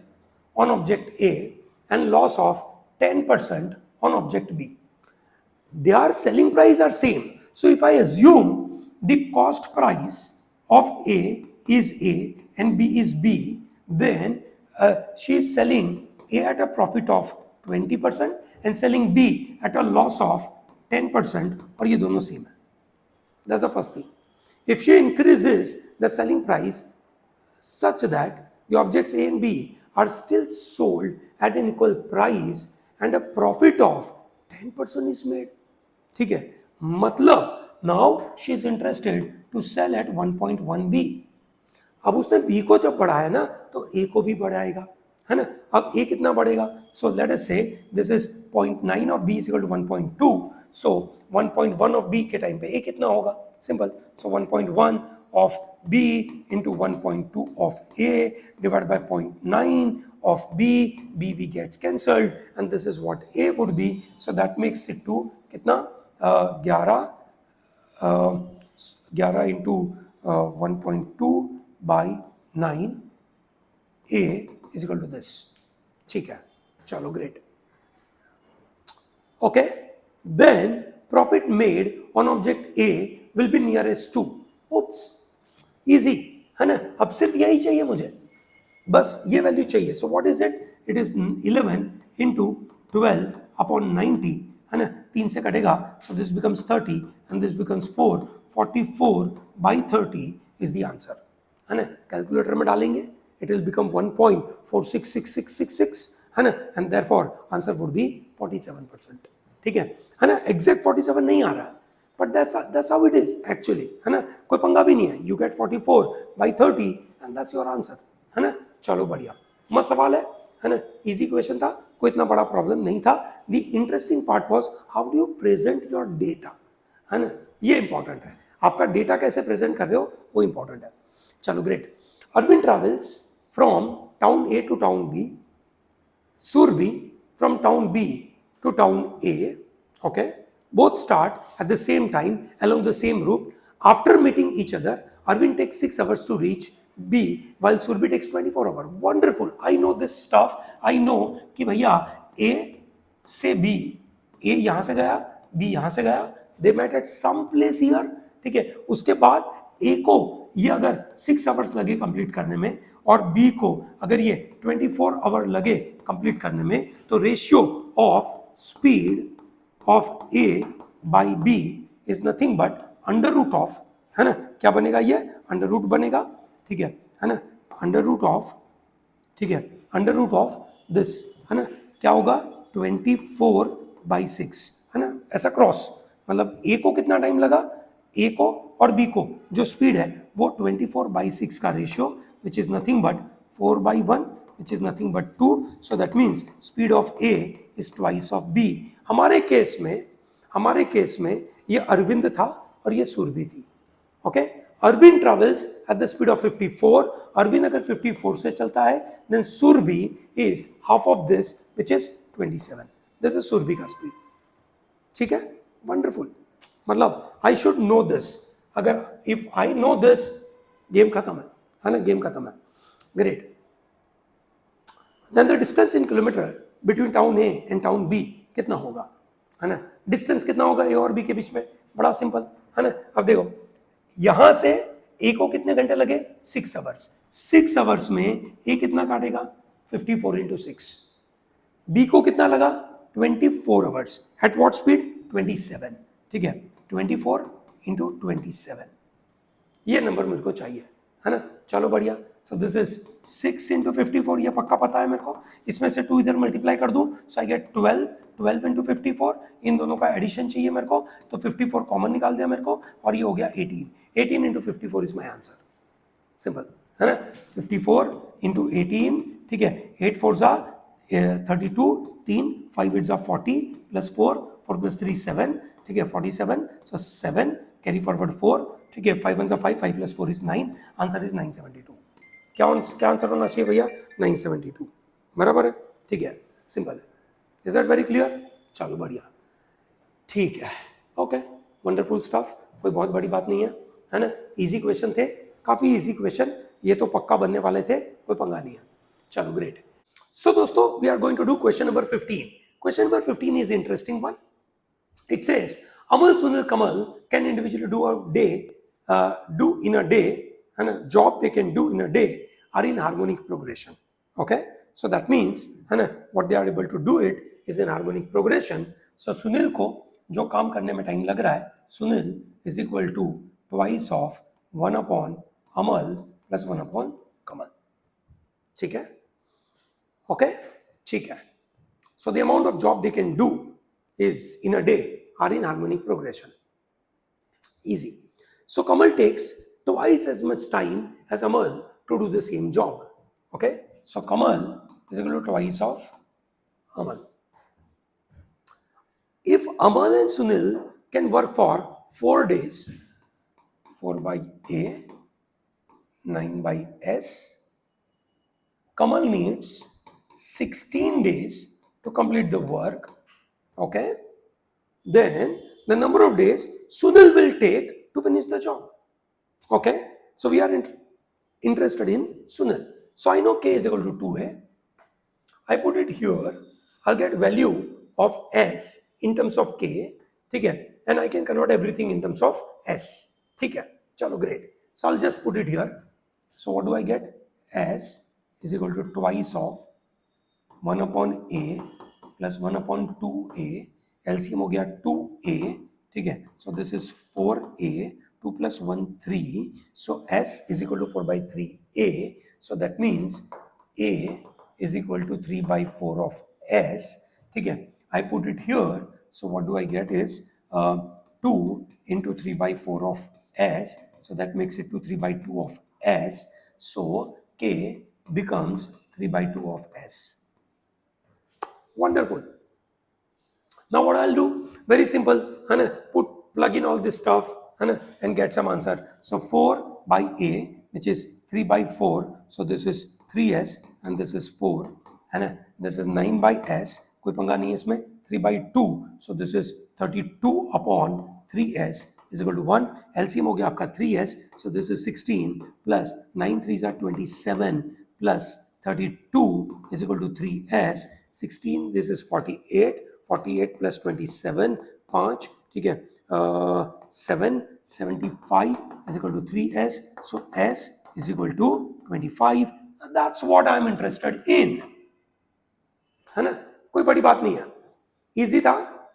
on object A and loss of 10% on object B. Their selling price are same. So if I assume the cost price of A is A and B is B, then she is selling A at a profit of 20% and selling B at a loss of 10%, और ये दोनों same है. That's the first thing. If she increases the selling price such that the objects A and B are still sold at an equal price and a profit of 10% is made, ठीक है, मतलब now she is interested to sell at 1.1 B. अब उसने B को जब बढ़ाया ना तो A को भी बढ़ाएगा, है ना. अब A कितना बढ़ेगा? So let us say this is 0.9 of B is equal to 1.2. So 1.1 of B के टाइम पे A कितना होगा? Simple. So 1.1 of B into 1.2 of A divided by 0.9 of B. B gets cancelled and this is what A would be. So that makes it to कितना 11 into 1.2 by 9 A is equal to this. ठीक है, चलो great. Okay, then profit made on object A will be nearest to, oops, easy है ना। अब सिर्फ यही चाहिए मुझे, बस ये वैल्यू चाहिए। So what is it? It is 11 into 12 upon 90 है ना, 3 से कटेगा, सो this becomes 30 and this becomes 4, 44 by 30 is the answer है ना। कैलकुलेटर में डालेंगे, इट विल बिकम 1.466666 है ना, and therefore answer would be 47%। ठीक है ना, एग्जैक्ट 47 नहीं आ रहा, but that's how it is actually है ना, कोई पंगा भी नहीं है। You get 44 by 30 and that's your answer है ना। चलो बढ़िया, मस्त सवाल है ना, इजी क्वेश्चन था, कोई इतना बड़ा प्रॉब्लम नहीं था। The interesting part was how do you present your data है ना, ये इंपॉर्टेंट है। आपका डेटा कैसे प्रेजेंट कर रहे हो वो इंपॉर्टेंट है। चलो great. Arvind travels from town A to town B, Surbi from town B to town A, okay, both start at the same time along the same route. After meeting each other, Arvind takes 6 hours to reach B while Surbi takes 24 hours. Wonderful, I know this stuff. I know कि भैया A से B, A यहाँ से गया, B यहाँ से गया, they met at some place here, ठीक है। उसके बाद A को ये अगर 6 आवर्स लगे कंप्लीट करने में और B को अगर ये 24 आवर लगे कंप्लीट करने में, तो ratio of speed of A by B is nothing but under root of, है ना, क्या बनेगा ये, अंडर रूट बनेगा, ठीक है ना, अंडर रूट ऑफ, ठीक है, अंडर रूट ऑफ दिस है ना, क्या होगा 24/6 है ना, ऐसा क्रॉस, मतलब A को कितना टाइम लगा, A को और B को जो स्पीड है वो 24/6 का ratio, which is nothing but 4/1, which is nothing but 2, so that means speed of A is twice of B। हमारे केस में ये अरविंद था और ये सुरभि थी, okay. Arvind travels at the speed of 54, Arvind अगर 54 से चलता है, then Surbhi is half of this which is 27, this is Surbhi का स्पीड। ठीक है, वंडरफुल, मतलब आई शुड नो दिस, अगर if I know this game खत्म है ना, गेम खत्म है, great. Then the distance in kilometre between town A and town B कितना होगा, है ना, डिस्टेंस कितना होगा ए और बी के बीच में, बड़ा सिंपल है ना। अब देखो यहां से ए को कितने घंटे लगे, 6 आवर्स, 6 आवर्स में ए कितना काटेगा 54 इंटू 6, बी को कितना लगा 24 आवर्स, एट व्हाट स्पीड 27, ठीक है, 24 इंटू 27, ये नंबर मेरे को चाहिए है ना। चलो बढ़िया, सो दिस इज 6 इंटू 54, ये पक्का पता है मेरे को, इसमें से 2 इधर मल्टीप्लाई कर दूं, सो आई गेट 12 इंटू 54, इन दोनों का एडिशन चाहिए मेरे को, तो 54 कॉमन निकाल दिया मेरे को, और ये हो गया 18 into 54 is my answer, simple है ना, 54 इंटू 18, ठीक है, 8 4 जा 32, 3 5 8 जा 40 प्लस 4 4 प्लस 3 7, ठीक है 47, सो 7 कैरी फॉरवर्ड 4, ठीक है, 5 1 5 5 प्लस 4 इज 9, आंसर इज 972। क्या आंसर होना चाहिए भैया, 972, बराबर है, ठीक है, सिंपल है। Is that very clear? चलो बढ़िया, ठीक है, ओके, वंडरफुल स्टफ, कोई बहुत बड़ी बात नहीं है ना, इजी क्वेश्चन थे, काफी इजी क्वेश्चन, ये तो पक्का बनने वाले थे, कोई पंगा नहीं है। चलो ग्रेट। सो दोस्तों, we are going to do question number 15। Question number 15 is interesting one. It says Amal, Sunil, Kamal can individually do in a day, and a job they can do in a day are in harmonic progression. Okay, so that means what they are able to do it is in harmonic progression. So Sunil को जो काम करने में time लग रहा है, Sunil is equal to twice of 1 upon Amal plus 1 upon Kamal. ठीक है, okay, ठीक है। So the amount of job they can do is in a day are in harmonic progression. Easy. So Kamal takes twice as much time as Amal to do the same job. Okay, so Kamal is equal to twice of Amal. If Amal and Sunil can work for 4 days, 4 by A, 9 by S, Kamal needs 16 days to complete the work. Okay, then the number of days Sunil will take to finish the job. Okay, so we are interested in Sunil. So I know k is equal to 2a. I put it here. I'll get value of s in terms of k. ठीक है, and I can convert everything in terms of s. ठीक है, चलो great. So I'll just put it here. So what do I get? S is equal to twice of 1 upon a plus 1 upon 2a. LCM हो गया 2a. ठीक है, so this is 4a. 2 plus 1 3. So s is equal to 4 by 3a. So that means a is equal to 3 by 4 of s. ठीक है, I put it here. So what do I get is 2 into 3 by 4 of s. So that makes it to 3 by 2 of s. So k becomes 3 by 2 of s. Wonderful. Now what I'll do, very simple, plug in all this stuff and get some answer. So 4 by a, which is 3 by 4. So this is 3s and this is 4. This is 9 by s. कोई पंगा नहीं है इसमें. 3 by 2. So this is 32 upon 3s is equal to 1. LCM हो गया आपका 3s. So this is 16 plus 9 3s are 27 plus 32 is equal to 3s. 16, this is 48. 48 plus 27, 5, ठीक है, 7, 75 is equal to 3s. So s is equal to 25. That's what I'm interested in. है ना, कोई बड़ी बात नहीं है, इजी था,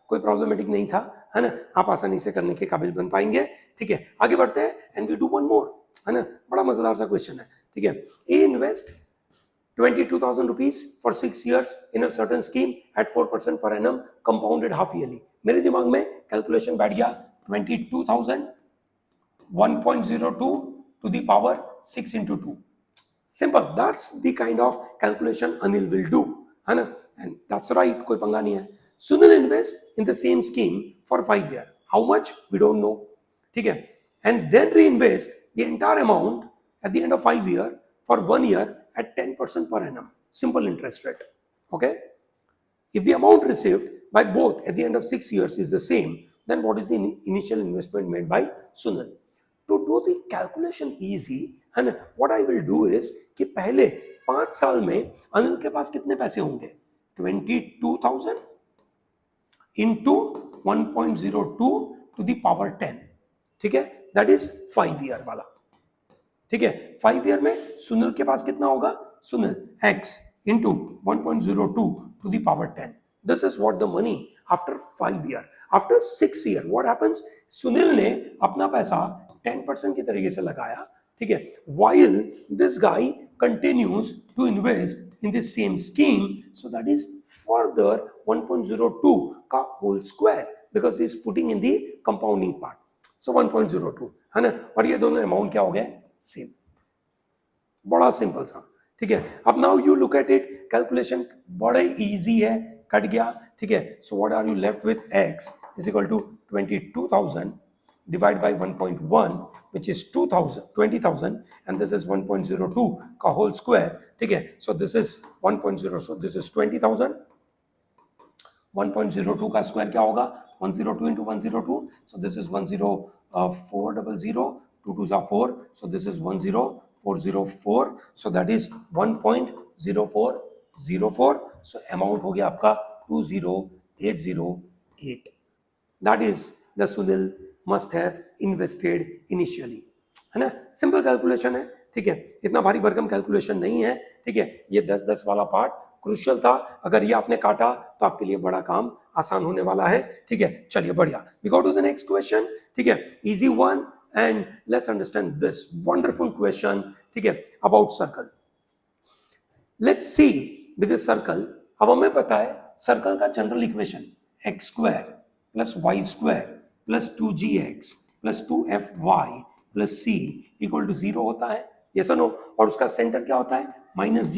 कोई प्रॉब्लमेटिक नहीं था, है ना, आप आसानी से करने के काबिल बन पाएंगे. ठीक है, आगे बढ़ते हैं and we do one more. है ना, बड़ा मजेदार सा क्वेश्चन है. ठीक है, a invest 22,000 rupees for 6 years in a certain scheme at 4% per annum compounded half yearly. मेरे दिमाग में कैलकुलेशन बैठ गया 22,000 1.02 to the power 6 into 2. Simple. That's the kind of calculation Anil will do. है ना, and that's right, कोई पंगा नहीं है. Sunil invest in the same scheme for 5 years. How much? We don't know. ठीक है, and then reinvest the entire amount at the end of 5 years for 1 year at 10% per annum. Simple interest rate. Okay. If the amount received by both at the end of 6 years is the same, then what is the initial investment made by Sunil? To do the calculation easy, and what I will do is कि पहले 5 साल में अनिल के पास कितने पैसे होंगे? 22,000 into 1.02 to the power 10. ठीक है, that is 5 year वाला. ठीक है, 5 ईयर में सुनील के पास कितना होगा? Sunil x into 1.02 to the power 10. This is what the money after 5 year. After 6 year, what happens? Sunil ने अपना पैसा 10% की तरीके से लगाया. ठीक है, while this guy continues to invest in the same scheme, so that is further 1.02 का whole square because he is putting in the compounding part. So 1.02 है ना, और ये दोनों अमाउंट क्या हो गए? सेम. बड़ा सिंपल सा. ठीक है, अब now you look at it, calculation बड़ा इजी है, कट गया. ठीक है, so what are you left with x is equal to 22,000 divide by 1.1 which is 20,000 and this is 1.02 का होल स्क्वायर. ठीक है, so this is 1.0, so this is 20,000. 1.02 का square क्या होगा? 102 into 102, so this is 10400. 2 2s are 4, so this is 10404, so that is 1.0404. so amount हो गया आपका 20808. that is the Sunil must have invested initially. है ना, सिंपल कैलकुलेशन है. ठीक है, इतना भारी भरकम कैलकुलेशन नहीं है. ठीक है, ये 10-10 वाला पार्ट क्रूशियल था. अगर ये आपने काटा तो आपके लिए बड़ा काम आसान होने वाला है. ठीक है, चलिए बढ़िया, we go to the next question. ठीक है, easy one. And let's understand this wonderful question, ठीक है, about circle. Let's see with this circle. अब हमें पता है सर्कल का general equation x square plus y square plus 2gx plus 2fy plus c equal to 0 होता है. Yes और नो? और उसका सेंटर क्या होता है? -g,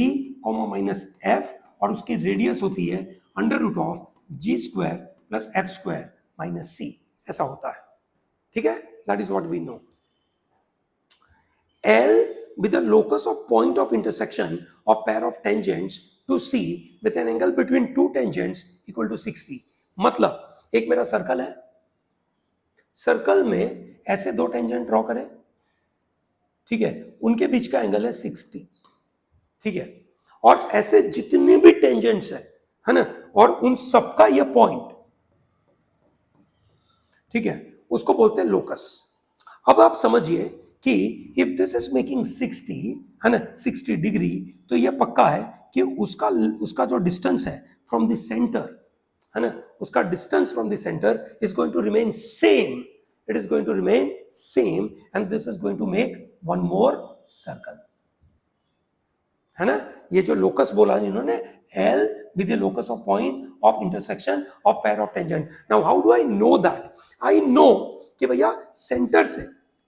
-f, और उसकी रेडियस होती है √g square plus f square minus c. ऐसा होता है. ठीक है, that is what we know. L with the locus of point of intersection of pair of tangents to C with an angle between two tangents equal to 60. मतलब एक मेरा circle है, circle में ऐसे दो टेंजेंट ड्रॉ करें, ठीक है, उनके बीच का एंगल है 60, ठीक है, और ऐसे जितने भी टेंजेंट्स है ना, और उन सबका ये पॉइंट, ठीक है, उसको बोलते हैं लोकस। अब आप समझिए कि इफ दिस इज मेकिंग 60, है ना, 60 डिग्री, तो ये पक्का है कि उसका उसका जो डिस्टेंस है फ्रॉम द सेंटर, है ना, उसका distance from the centre is going to remain same, it is going to remain same, and this is going to make one more circle, है ना। ये जो लोकस बोला इन्होंने, L be the locus of point of intersection of pair of tangent. Now how do I know that? I know कि भैया centre से,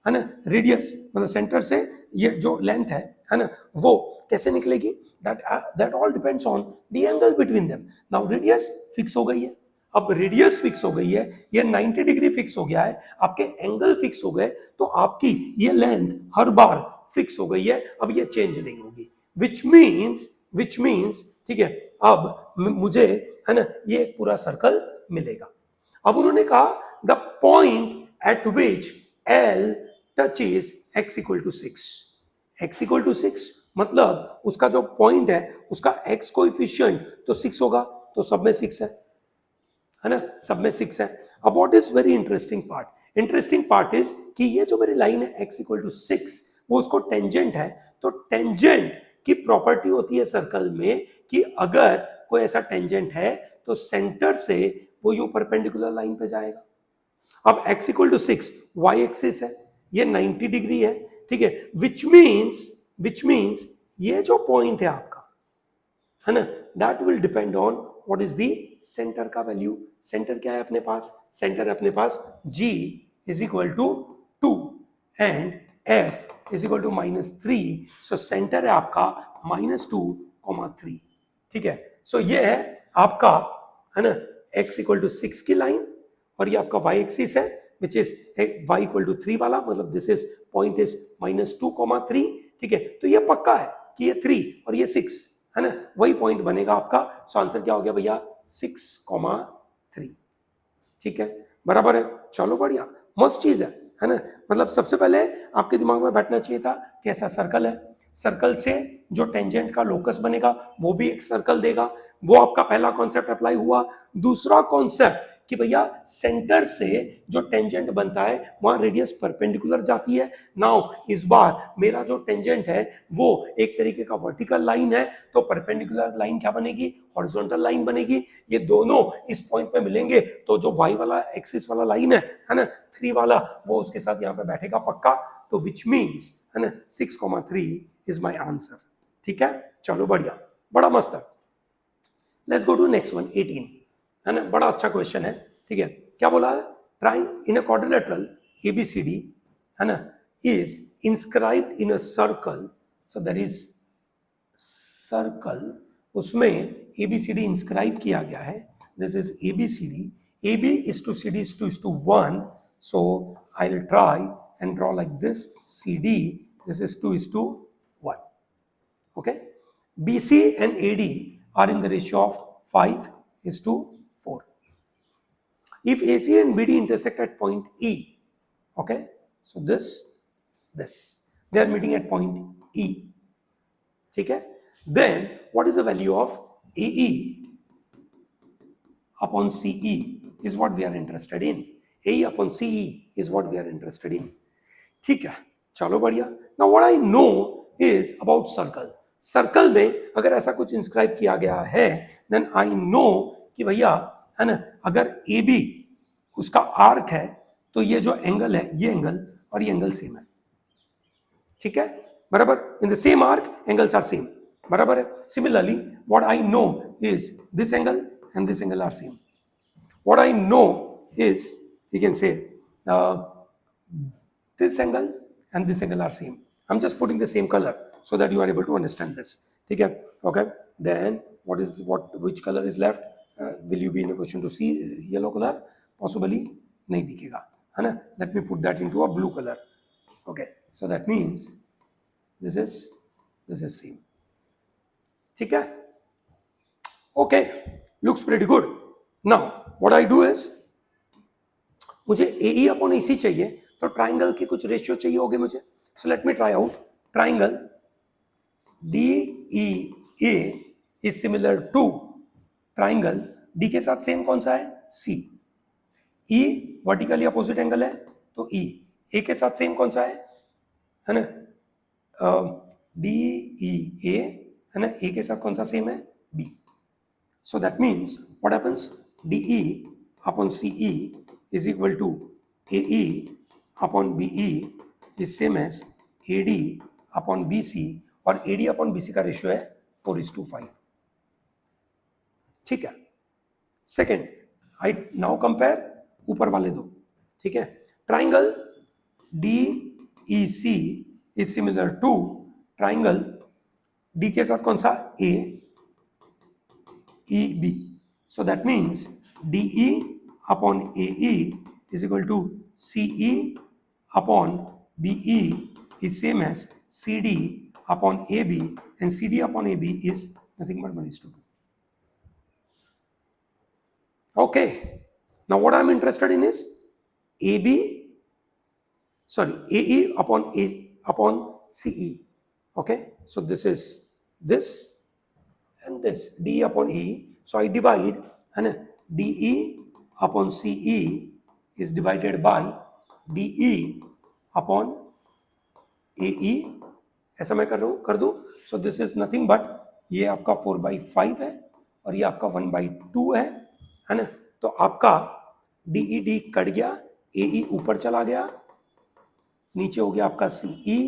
है ना, रेडियस मतलब सेंटर से ये जो लेंथ है ना, वो कैसे निकलेगी, that all depends on the angle between them. Now radius fix हो गई है, अब रेडियस फिक्स हो गई है, ये 90 डिग्री फिक्स हो गया है, आपके एंगल फिक्स हो गए, तो आपकी ये लेंथ हर बार फिक्स हो गई है, अब ये चेंज नहीं होगी, which means ठीक है, अब मुझे, है ना, ये एक पूरा सर्कल मिलेगा। अब उन्होंने कहा the point at which L touches x equal to 6, x equal to 6 मतलब उसका जो पॉइंट है उसका x कोएफिशिएंट तो 6 होगा, तो सब में 6 है ना, सब में 6 है। अब what is very interesting part is कि ये जो मेरी लाइन है x इक्वल टू 6, वो उसको टेंजेंट है, तो टेंजेंट की प्रॉपर्टी होती है सर्कल में कि अगर कोई ऐसा टेंजेंट है तो सेंटर से वो यूं परपेंडिकुलर लाइन पे जाएगा। अब x equal to 6 y axis है, ये 90 डिग्री है, ठीक है, विच मीन्स ये जो पॉइंट है आपका, है ना, that will depend on what is the centre का वैल्यू। सेंटर क्या है अपने पास, सेंटर है अपने पास g is equal to 2 and f is equal to -3, so centre है आपका -2,3, ठीक है। सो ये है आपका, है ना, x इक्वल टू 6 की लाइन, और ये आपका y एक्सिस है which is y equal to 3 वाला, मतलब दिस इज पॉइंट इज -2,3, ठीक है। तो ये पक्का है कि ये 3 और ये 6, है ना, वही पॉइंट बनेगा आपका। सो आंसर क्या हो गया भैया, 6,3, ठीक है, बराबर है। चलो बढ़िया, मस्त चीज है ना। मतलब सबसे पहले आपके दिमाग में बैठना चाहिए था कैसा सर्कल है, सर्कल से जो टेंजेंट का लोकस बनेगा वो भी एक सर्कल देगा, वो आपका पहला कॉन्सेप्ट अप्लाई हुआ। दूसरा कॉन्सेप्ट कि भैया सेंटर से जो टेंजेंट बनता है वहां रेडियस परपेंडिकुलर जाती है। नाउ इस बार मेरा जो टेंजेंट है वो एक तरीके का वर्टिकल लाइन है, तो परपेंडिकुलर लाइन क्या बनेगी, हॉरिजॉन्टल लाइन बनेगी। ये दोनों इस पॉइंट पे मिलेंगे तो जो y वाला एक्सिस वाला लाइन है ना, 3 वाला, वो उसके साथ यहाँ पे बैठेगा पक्का। तो विच मीन्स, है ना, 6,3 इज माई आंसर, ठीक है। चलो बढ़िया, बड़ा मस्त है। Let's go to next one, 18, है ना, बड़ा अच्छा क्वेश्चन है, ठीक है। क्या बोला है, try in a quadrilateral ABCD, है ना, is inscribed in a circle, so that is circle, उसमें ABCD इंस्क्राइब किया गया है, this is ABCD, AB is to CD is to 1, so I'll try and draw like this, CD, this is 2 is to 1, okay. BC and AD are in the ratio of 5 is to 4. If AC and BD intersect at point E, okay, so this, they are meeting at point E, ठीक है, then what is the value of AE upon CE is what we are interested in. AE upon CE is what we are interested in, ठीक है। चलो बढ़िया। Now what I know is about circle. Circle में अगर ऐसा कुछ inscribe किया गया है, देन आई नो कि भैया, है ना, अगर ए बी उसका आर्क है तो ये जो एंगल है, ये एंगल और ये एंगल सेम है, ठीक है, बराबर। In the same arc angles are same, बराबर है। Similarly what I know is this angle and this angle are same. What I know is you can say this angle and this angle are same. I'm just putting the same color so that you are able to understand this, ठीक है, okay. Then which color is left, will you be in a position to see yellow color, possibly नहीं दिखेगा, है ना। Let me put that into a blue color, okay, so that means this is same, ठीक है, okay, looks pretty good. Now what I do is मुझे AE upon AC चाहिए, तो triangle की कुछ रेशियो चाहिए होगे मुझे. So let me try out. Triangle DEA is similar to triangle D के साथ सेम कौन सा है? C. E vertically opposite angle है, तो E. A के साथ सेम कौन सा है ना? DEA है ना. A के साथ कौन सा सेम है? B. So that means what happens? DE upon CE is equal to AE upon BE is same as AD upon BC, और AD upon BC का रेशियो है 4:5. ठीक है. सेकेंड, आई नाउ कंपेयर ऊपर वाले दो. ठीक है. Triangle DEC is similar to triangle D के साथ कौन सा? AEB. So that means DE upon AE is equal to CE upon BE is same as CD upon AB, and CD upon AB is nothing but 1:2. Okay. Now what I'm interested in is AE upon CE. Okay. So this is this and this DE upon AE. So I divide, है ना, DE upon CE is divided by DE upon AE. ऐसा मैं कर दूं. So this is nothing but ये आपका 4/5 है और ये आपका 1/2 है ना. तो आपका DED कट गया, AE ऊपर चला गया, नीचे हो गया आपका CE,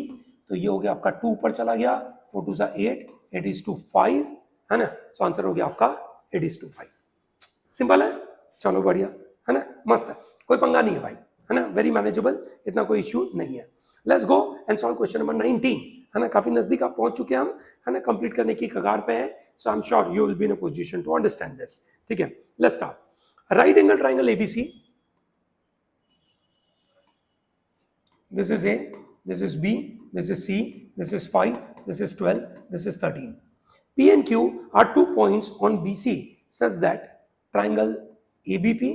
तो ये हो गया आपका 2 ऊपर चला गया, 4 2 8, 8:5 है ना. सो आंसर हो गया आपका 8:5. सिंपल है. चलो बढ़िया है ना, मस्त है, कोई पंगा नहीं है भाई, है ना. वेरी मैनेजेबल, इतना कोई इश्यू नहीं है. Let's go and solve question number 19. है ना, काफी नजदीक आप पहुंच चुके हैं हम, है ना, कंप्लीट करने की कगार पे है. So I am sure you will be in a position to understand this. ठीक है. Let's start. Right angle triangle ABC. This is A, this is B, this is C, this is 5, this is 12, this is 13. P and Q are 2 points on BC such that triangle ABP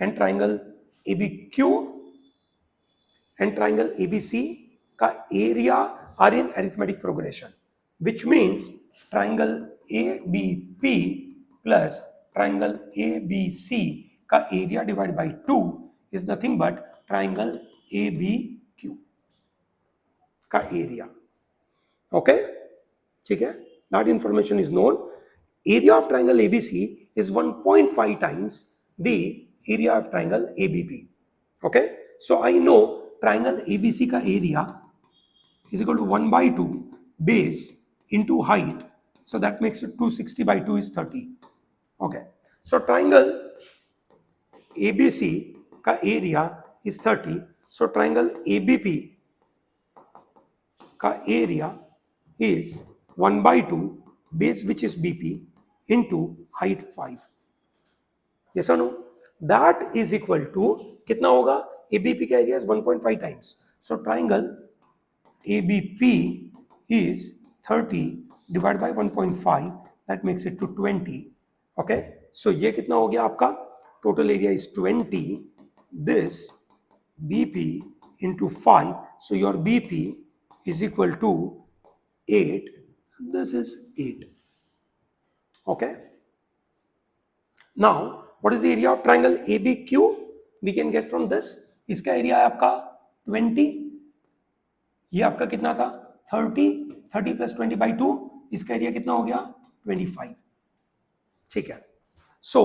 and triangle ABQ and triangle ABC का area are in arithmetic progression, which means triangle ABP plus triangle ABC का area divided by 2 is nothing but triangle ABQ का area. Okay, ठीक है. That information is known. Area of triangle ABC is 1.5 times the area of triangle ABP. Okay, so I know triangle ABC का area is equal to 1/2 base into height, so that makes it 260/2 is 30. Okay, so triangle ABC का area is 30. So triangle ABP का area is 1/2 base which is BP into height 5. Yes or no? That is equal to कितना होगा? ABP का area is 1.5 times. So triangle ABP is 30 divided by 1.5, that makes it to 20. Okay, so ये कितना हो गया आपका? Total area is 20. This BP into 5, so your BP is equal to 8. This is 8. Okay. Now, what is the area of triangle ABQ? We can get from this. इसका area है आपका 20. ये आपका कितना था? 30. 30 plus 20/2. इसका एरिया कितना हो गया? 25. ठीक है. So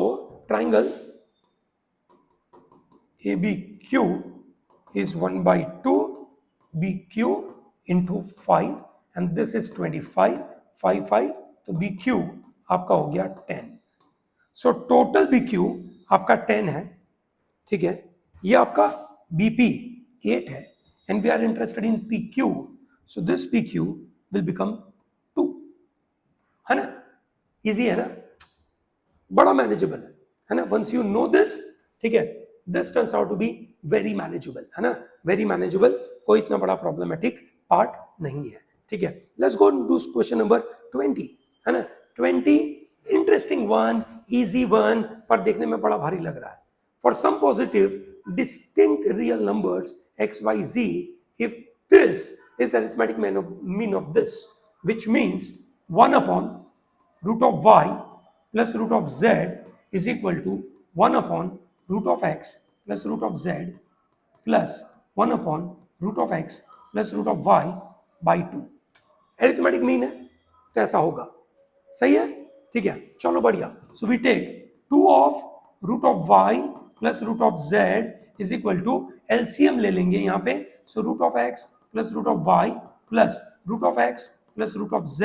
triangle ABQ is 1/2 BQ into 5, and this is 25. 5 तो BQ आपका हो गया 10. So total BQ आपका 10 है. ठीक है. ये आपका BP 8 है, and we are interested in PQ. So this PQ will become 2. है ना. इजी है ना, बड़ा मैनेजेबल है ना. Once you know this, ठीक है, this turns out to be very manageable, है ना. very manageable, कोई इतना बड़ा problematic part नहीं है. ठीक है. Let's go and do question number 20, है ना. 20 interesting one, easy one, पर देखने में बड़ा भारी लग रहा है. for some positive distinct real numbers x, y, z, if this is the arithmetic mean of this, which means 1 upon root of y plus root of z is equal to 1 upon root of x plus root of z plus 1 upon root of x plus root of y by 2. Arithmetic mean है तो ऐसा होगा, सही है, ठीक है, चलो बढ़िया. So we take 2 of root of y plus root of z is equal to LCM ले लेंगे यहाँ पे. So root of x plus root of y plus root of x plus root of z,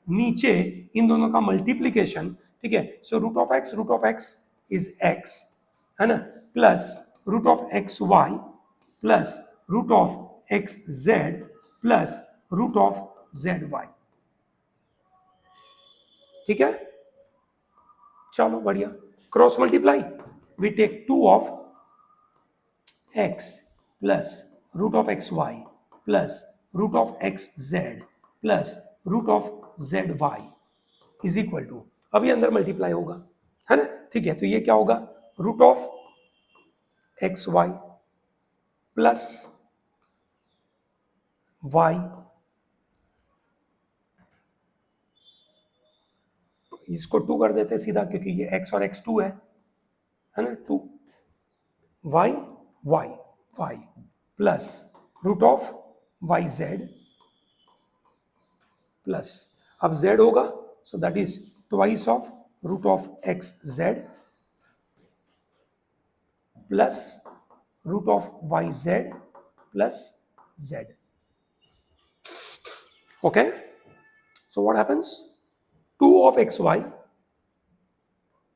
नीचे इन दोनों का multiplication, ठीक है. So root of x is x, है ना, plus root of x y plus root of x z plus root of z Y. ठीक है, चलो बढ़िया. Cross multiply, we take 2 of x plus root of x y plus root of x z plus root of z y is equal to, अभी अंदर multiply होगा, है ना, ठीक है. तो ये क्या होगा, root of x y plus y, तो इसको 2 कर देते हैं सीधा, क्योंकि ये x और x2 है ना, 2 y y y plus root of y z plus, अब z होगा, so that is twice of root of x z plus root of y z plus z. Okay, so what happens, 2 of xy,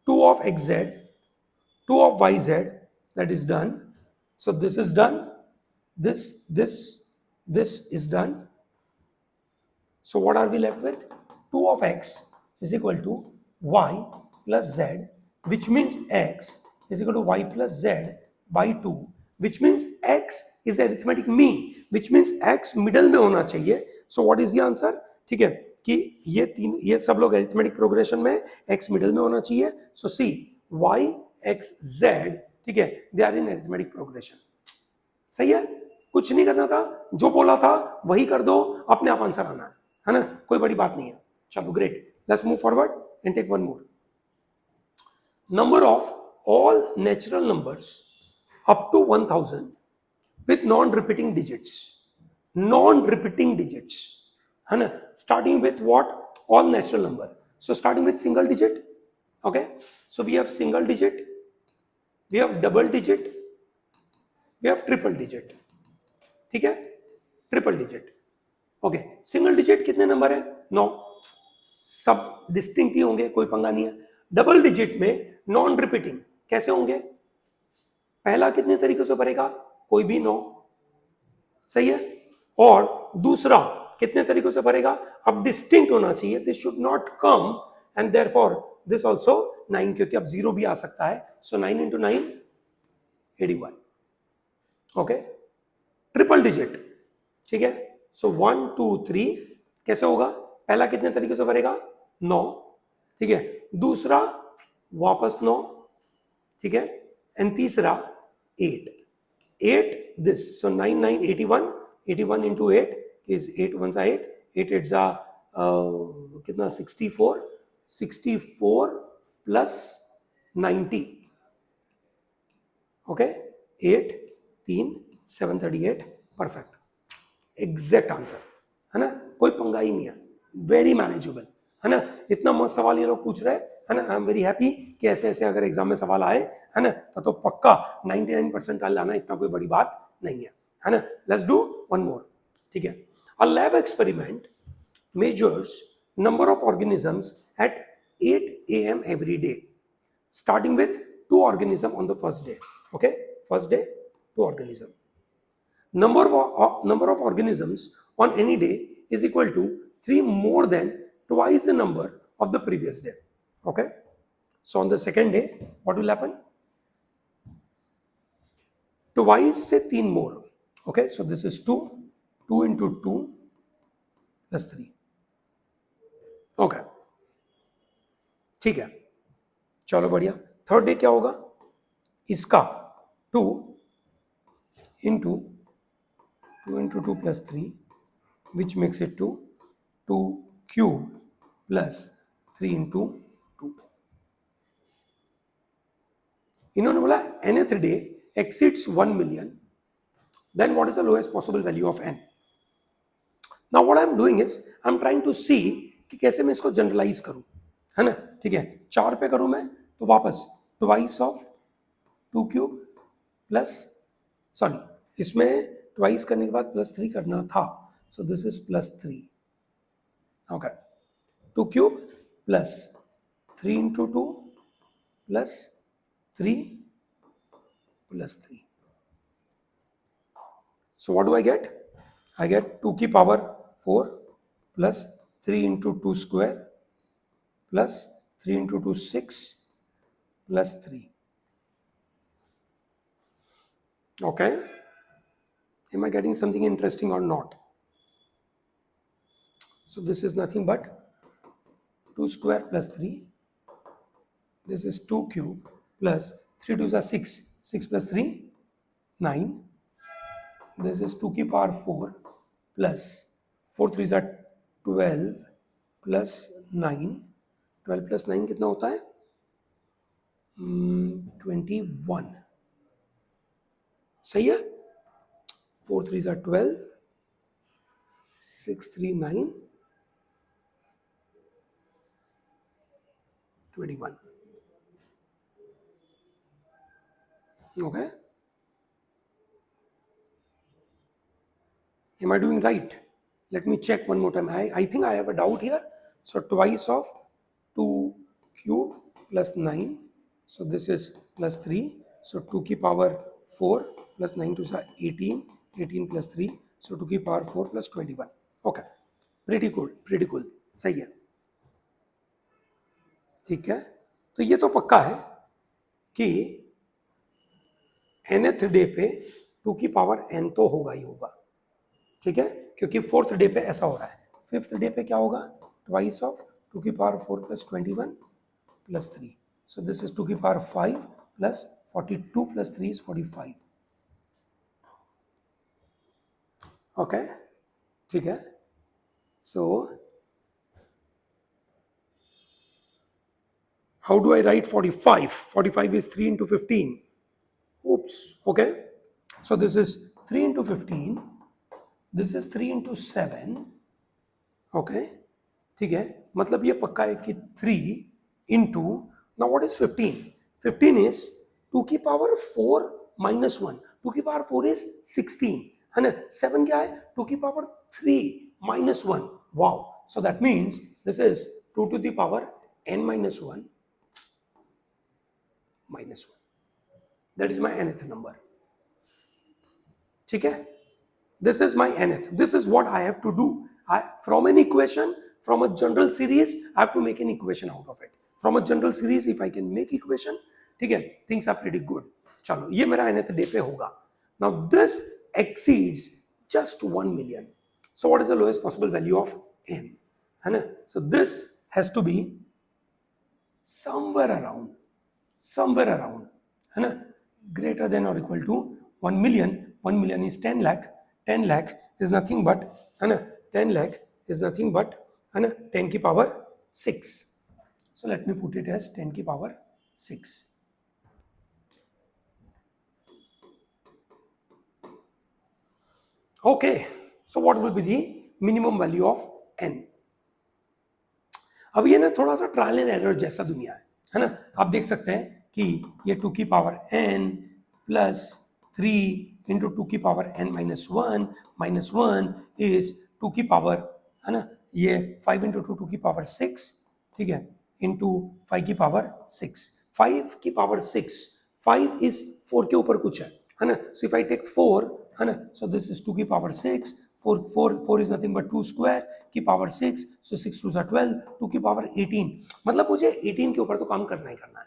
2 of xz, 2 of yz, that is done. So this is done, this is done. So what are we left with, 2 of x is equal to y plus z, which means x is equal to y plus z by 2, which means x is the arithmetic mean, which means x middle में होना चाहिए. So what is the answer, ठीक है, कि ये सब लोग arithmetic progression में x मिडल में होना चाहिए. सो सी y x z, ठीक है, they are in arithmetic progression. सही है, कुछ नहीं करना था, जो बोला था वही कर दो, अपने आप आंसर आना है ना, कोई बड़ी बात नहीं है. चलो great, let's move forward and take one more. Number of all natural numbers up to 1000 with non-repeating digits, है ना, starting with what, all natural number. So starting with single digit, okay, so we have single digit, we have double digit, we have triple digit. ठीक है, triple digit. Okay, single digit कितने number है, 9, सब distinct ही होंगे, कोई पंगा नहीं है. डबल डिजिट में नॉन रिपीटिंग कैसे होंगे, पहला कितने तरीके से भरेगा, कोई भी 9, सही है, और दूसरा कितने तरीकों से भरेगा, अब डिस्टिंक्ट होना चाहिए, this should not come and therefore this also 9, क्योंकि अब 0 भी आ सकता है. सो 9 into 9 81. ओके, ट्रिपल डिजिट, ठीक है. सो 1 2 3 कैसे होगा, पहला कितने तरीके से भरेगा, 9, ठीक है, दूसरा वापस 9, ठीक है, एंड तीसरा 8 this. So 9 9 81 into 8 is 8 1s are 8, 8 8s are कितना 64 plus 90. okay, 8 3 738, perfect, exact answer, है ना, कोई पंगा ही नहीं है, वेरी मैनेजेबल, है ना. इतना मस्त सवाल ये लोग पूछ रहे हैं, है ना. आई एम वेरी हैप्पी कि ऐसे ऐसे अगर एग्जाम में सवाल आए, है ना, तो पक्का 99% लाना इतना कोई बड़ी बात नहीं है ना. लेट्स डू वन मोर, ठीक है. A lab experiment measures number of organisms at 8 AM every day, starting with 2 organism on the first day. Okay, first day 2 organism. number of organisms on any day is equal to 3 more than twice the number of the previous day. Okay, so on the second day what will happen, twice से 3 more. Okay, so this is 2 into 2 plus 3. Okay, ठीक है, चलो बढ़िया. Third day क्या होगा, इसका 2 into 2 into 2 plus 3, which makes it to 2 cube plus 3 into 2. इन्होंने बोला nth day exceeds 1 million, then what is the lowest possible value of n? Now what I am doing is I am trying to see कि कैसे मैं इसको generalise करूं, है ना? ठीक है, 4 पे करूं मैं तो वापस twice of 2 cube plus, sorry इसमें ट्वाइस करने के बाद प्लस 3 करना था, सो this is plus 3. Okay, 2 cube plus 3 into 2 plus 3 plus 3. So what do I get? I get 2 की power 4 plus 3 into 2 square plus 3 into 2 6 plus 3. Okay, am I getting something interesting or not? So this is nothing but 2 square plus 3. This is 2 cube plus 3 2s are 6. 6 plus 3, 9. This is 2 की power 4 plus 4 3s are 12 plus 9. 12 plus 9 कितना होता है? 21. सही है? 4 3s are 12, 6 3 9, 21. Okay, am I doing right? Let me check one more time. I think I have a doubt here. So twice of 2 cube plus 9, so this is plus 3, so 2 की power 4 plus 9 to 18, 18 plus 3, so 2 की power 4 plus 21. Okay, pretty cool, सही है. ठीक है, तो ये तो पक्का है कि nth डे पे 2 की पावर n तो होगा ही होगा. ठीक है, क्योंकि 4th डे पे ऐसा हो रहा है. 5th डे पे क्या होगा? ट्वाइस ऑफ 2 की power 4 plus 21 plus 3, so this is 2 की power 5 plus 42 plus 3 is 45. Okay, ठीक है. सो how do I write 45? 45 is 3 into 15. Oops, okay. So this is 3 into 15. This is 3 into 7. Okay, ठीक है, मतलब ये पक्का है कि 3 into, now what is 15? 15 is 2 की पावर 4 minus 1. 2 की पावर 4 is 16, है ना? 7 क्या है? 2 की power 3 minus 1. Wow, so that means this is 2 to the power n minus 1 minus 1. That is my nth number. ठीक है, this is my nth. This is what I have to do. From an equation, from a general series, I have to make an equation out of it. From a general series, if I can make equation, ठीक है, things are pretty good. चलो, ये मेरा nth day पे होगा. Now this exceeds just 1 million. So what is the lowest possible value of n? है ना? So this has to be somewhere around, है ना, greater than or equal to 1 million. 1 million is 10 lakh. 10 lakh is nothing but, है ना, 10 lakh is nothing but, है ना, 10 की power 6. So let me put it as 10 की power 6. Okay, so what will be the minimum value of n? अब ये ना थोड़ा सा ट्रायल एंड एरर जैसा दुनिया है ना? आप देख सकते हैं कि ये 2 की पावर n प्लस 3 इंटू 2 की पावर n माइनस 1 इज 2 की पावर, है ना, ये 5 इंटू 2 की पावर 6, ठीक है, इंटू 5 की पावर 6. 5 की पावर 6, 5 इज 4 के ऊपर कुछ है ना? सो इफ आई टेक 4, है ना, सो दिस इज 2 की power 6. 4 is nothing but 2 square की पावर 6, सो 6 2 are 12, 2 की पावर 18. मतलब मुझे 18 के ऊपर तो काम करना ही करना है.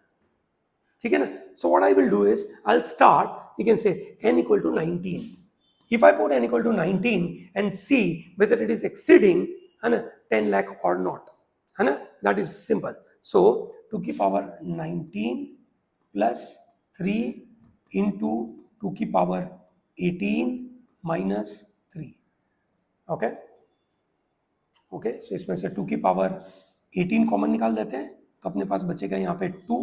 ठीक है ना? So what I will do is I will start, you can say n equal to 19. If I put n equal to 19 and see whether it is exceeding, है ना, 10 lakh और नॉट, है ना, दैट इज सिंपल. सो 2 की power 19 plus 3 into 2 की power 18 minus 3. Okay okay, सो इसमें से 2 की पावर 18 कॉमन निकाल देते हैं, तो अपने पास बचेगा यहाँ पे 2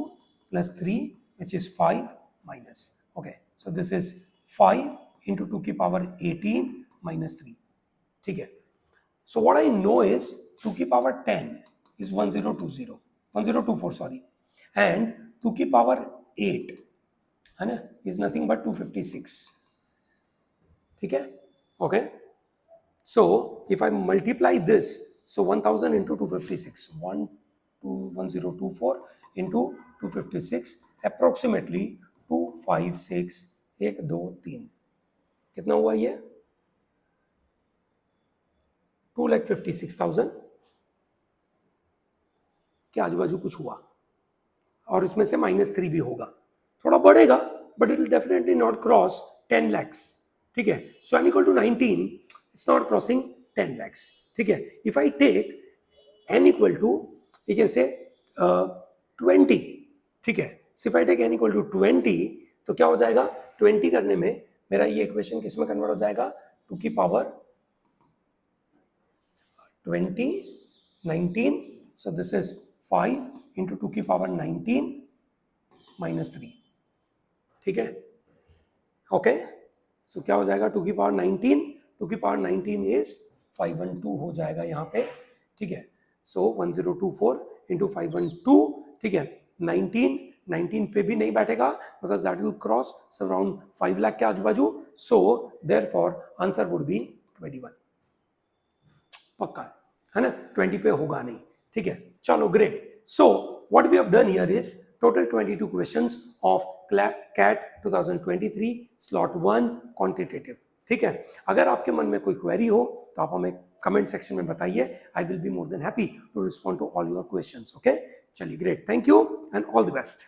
plus 3 which is 5 minus. Okay, so this is 5 into 2 की पावर 18 माइनस 3. ठीक है, so what I know is 2 की पावर 10 इज 1024 सॉरी, एंड 2 की पावर 8 है ना इज नथिंग बट 256. ठीक है, okay, so if I multiply this, so 1000 into 256, 1024 into 256, approximately 256, 1 2 3, कितना हुआ ये? 2,56,000 के आजू बाजू कुछ हुआ, और इसमें से -3 भी होगा, थोड़ा बढ़ेगा, but it will definitely not cross 10 lakhs. ठीक है, सो n equal to 19, it's not crossing 10 lakhs. ठीक है, if I take n equal to, you can say 20. ठीक है, so if I take n equal to 20, तो क्या हो जाएगा? 20 करने में मेरा ये इक्वेशन किस में कन्वर्ट हो जाएगा? 2 की power 20 19, so this is 5 into 2 की पावर 19 minus 3. ठीक है, ओके, सो क्या हो जाएगा? 2 की पावर 19, 2 की पावर 19 इज 512 हो जाएगा यहाँ पे. ठीक है, सो 1024 इंटू 512. ठीक है, 19 पे भी नहीं बैठेगा because that will cross around 5 lakh के आजू बाजू, so therefore answer would be 21. पक्का है ना, 20 पे होगा नहीं. ठीक है, चलो great. So what we have done here is total 22 questions of CAT 2023 slot 1 quantitative. ठीक है, अगर आपके मन में कोई क्वेरी हो तो आप हमें कमेंट सेक्शन में बताइए. I will be more than happy to respond to all your questions. Okay, चलिए great, thank you and all the best.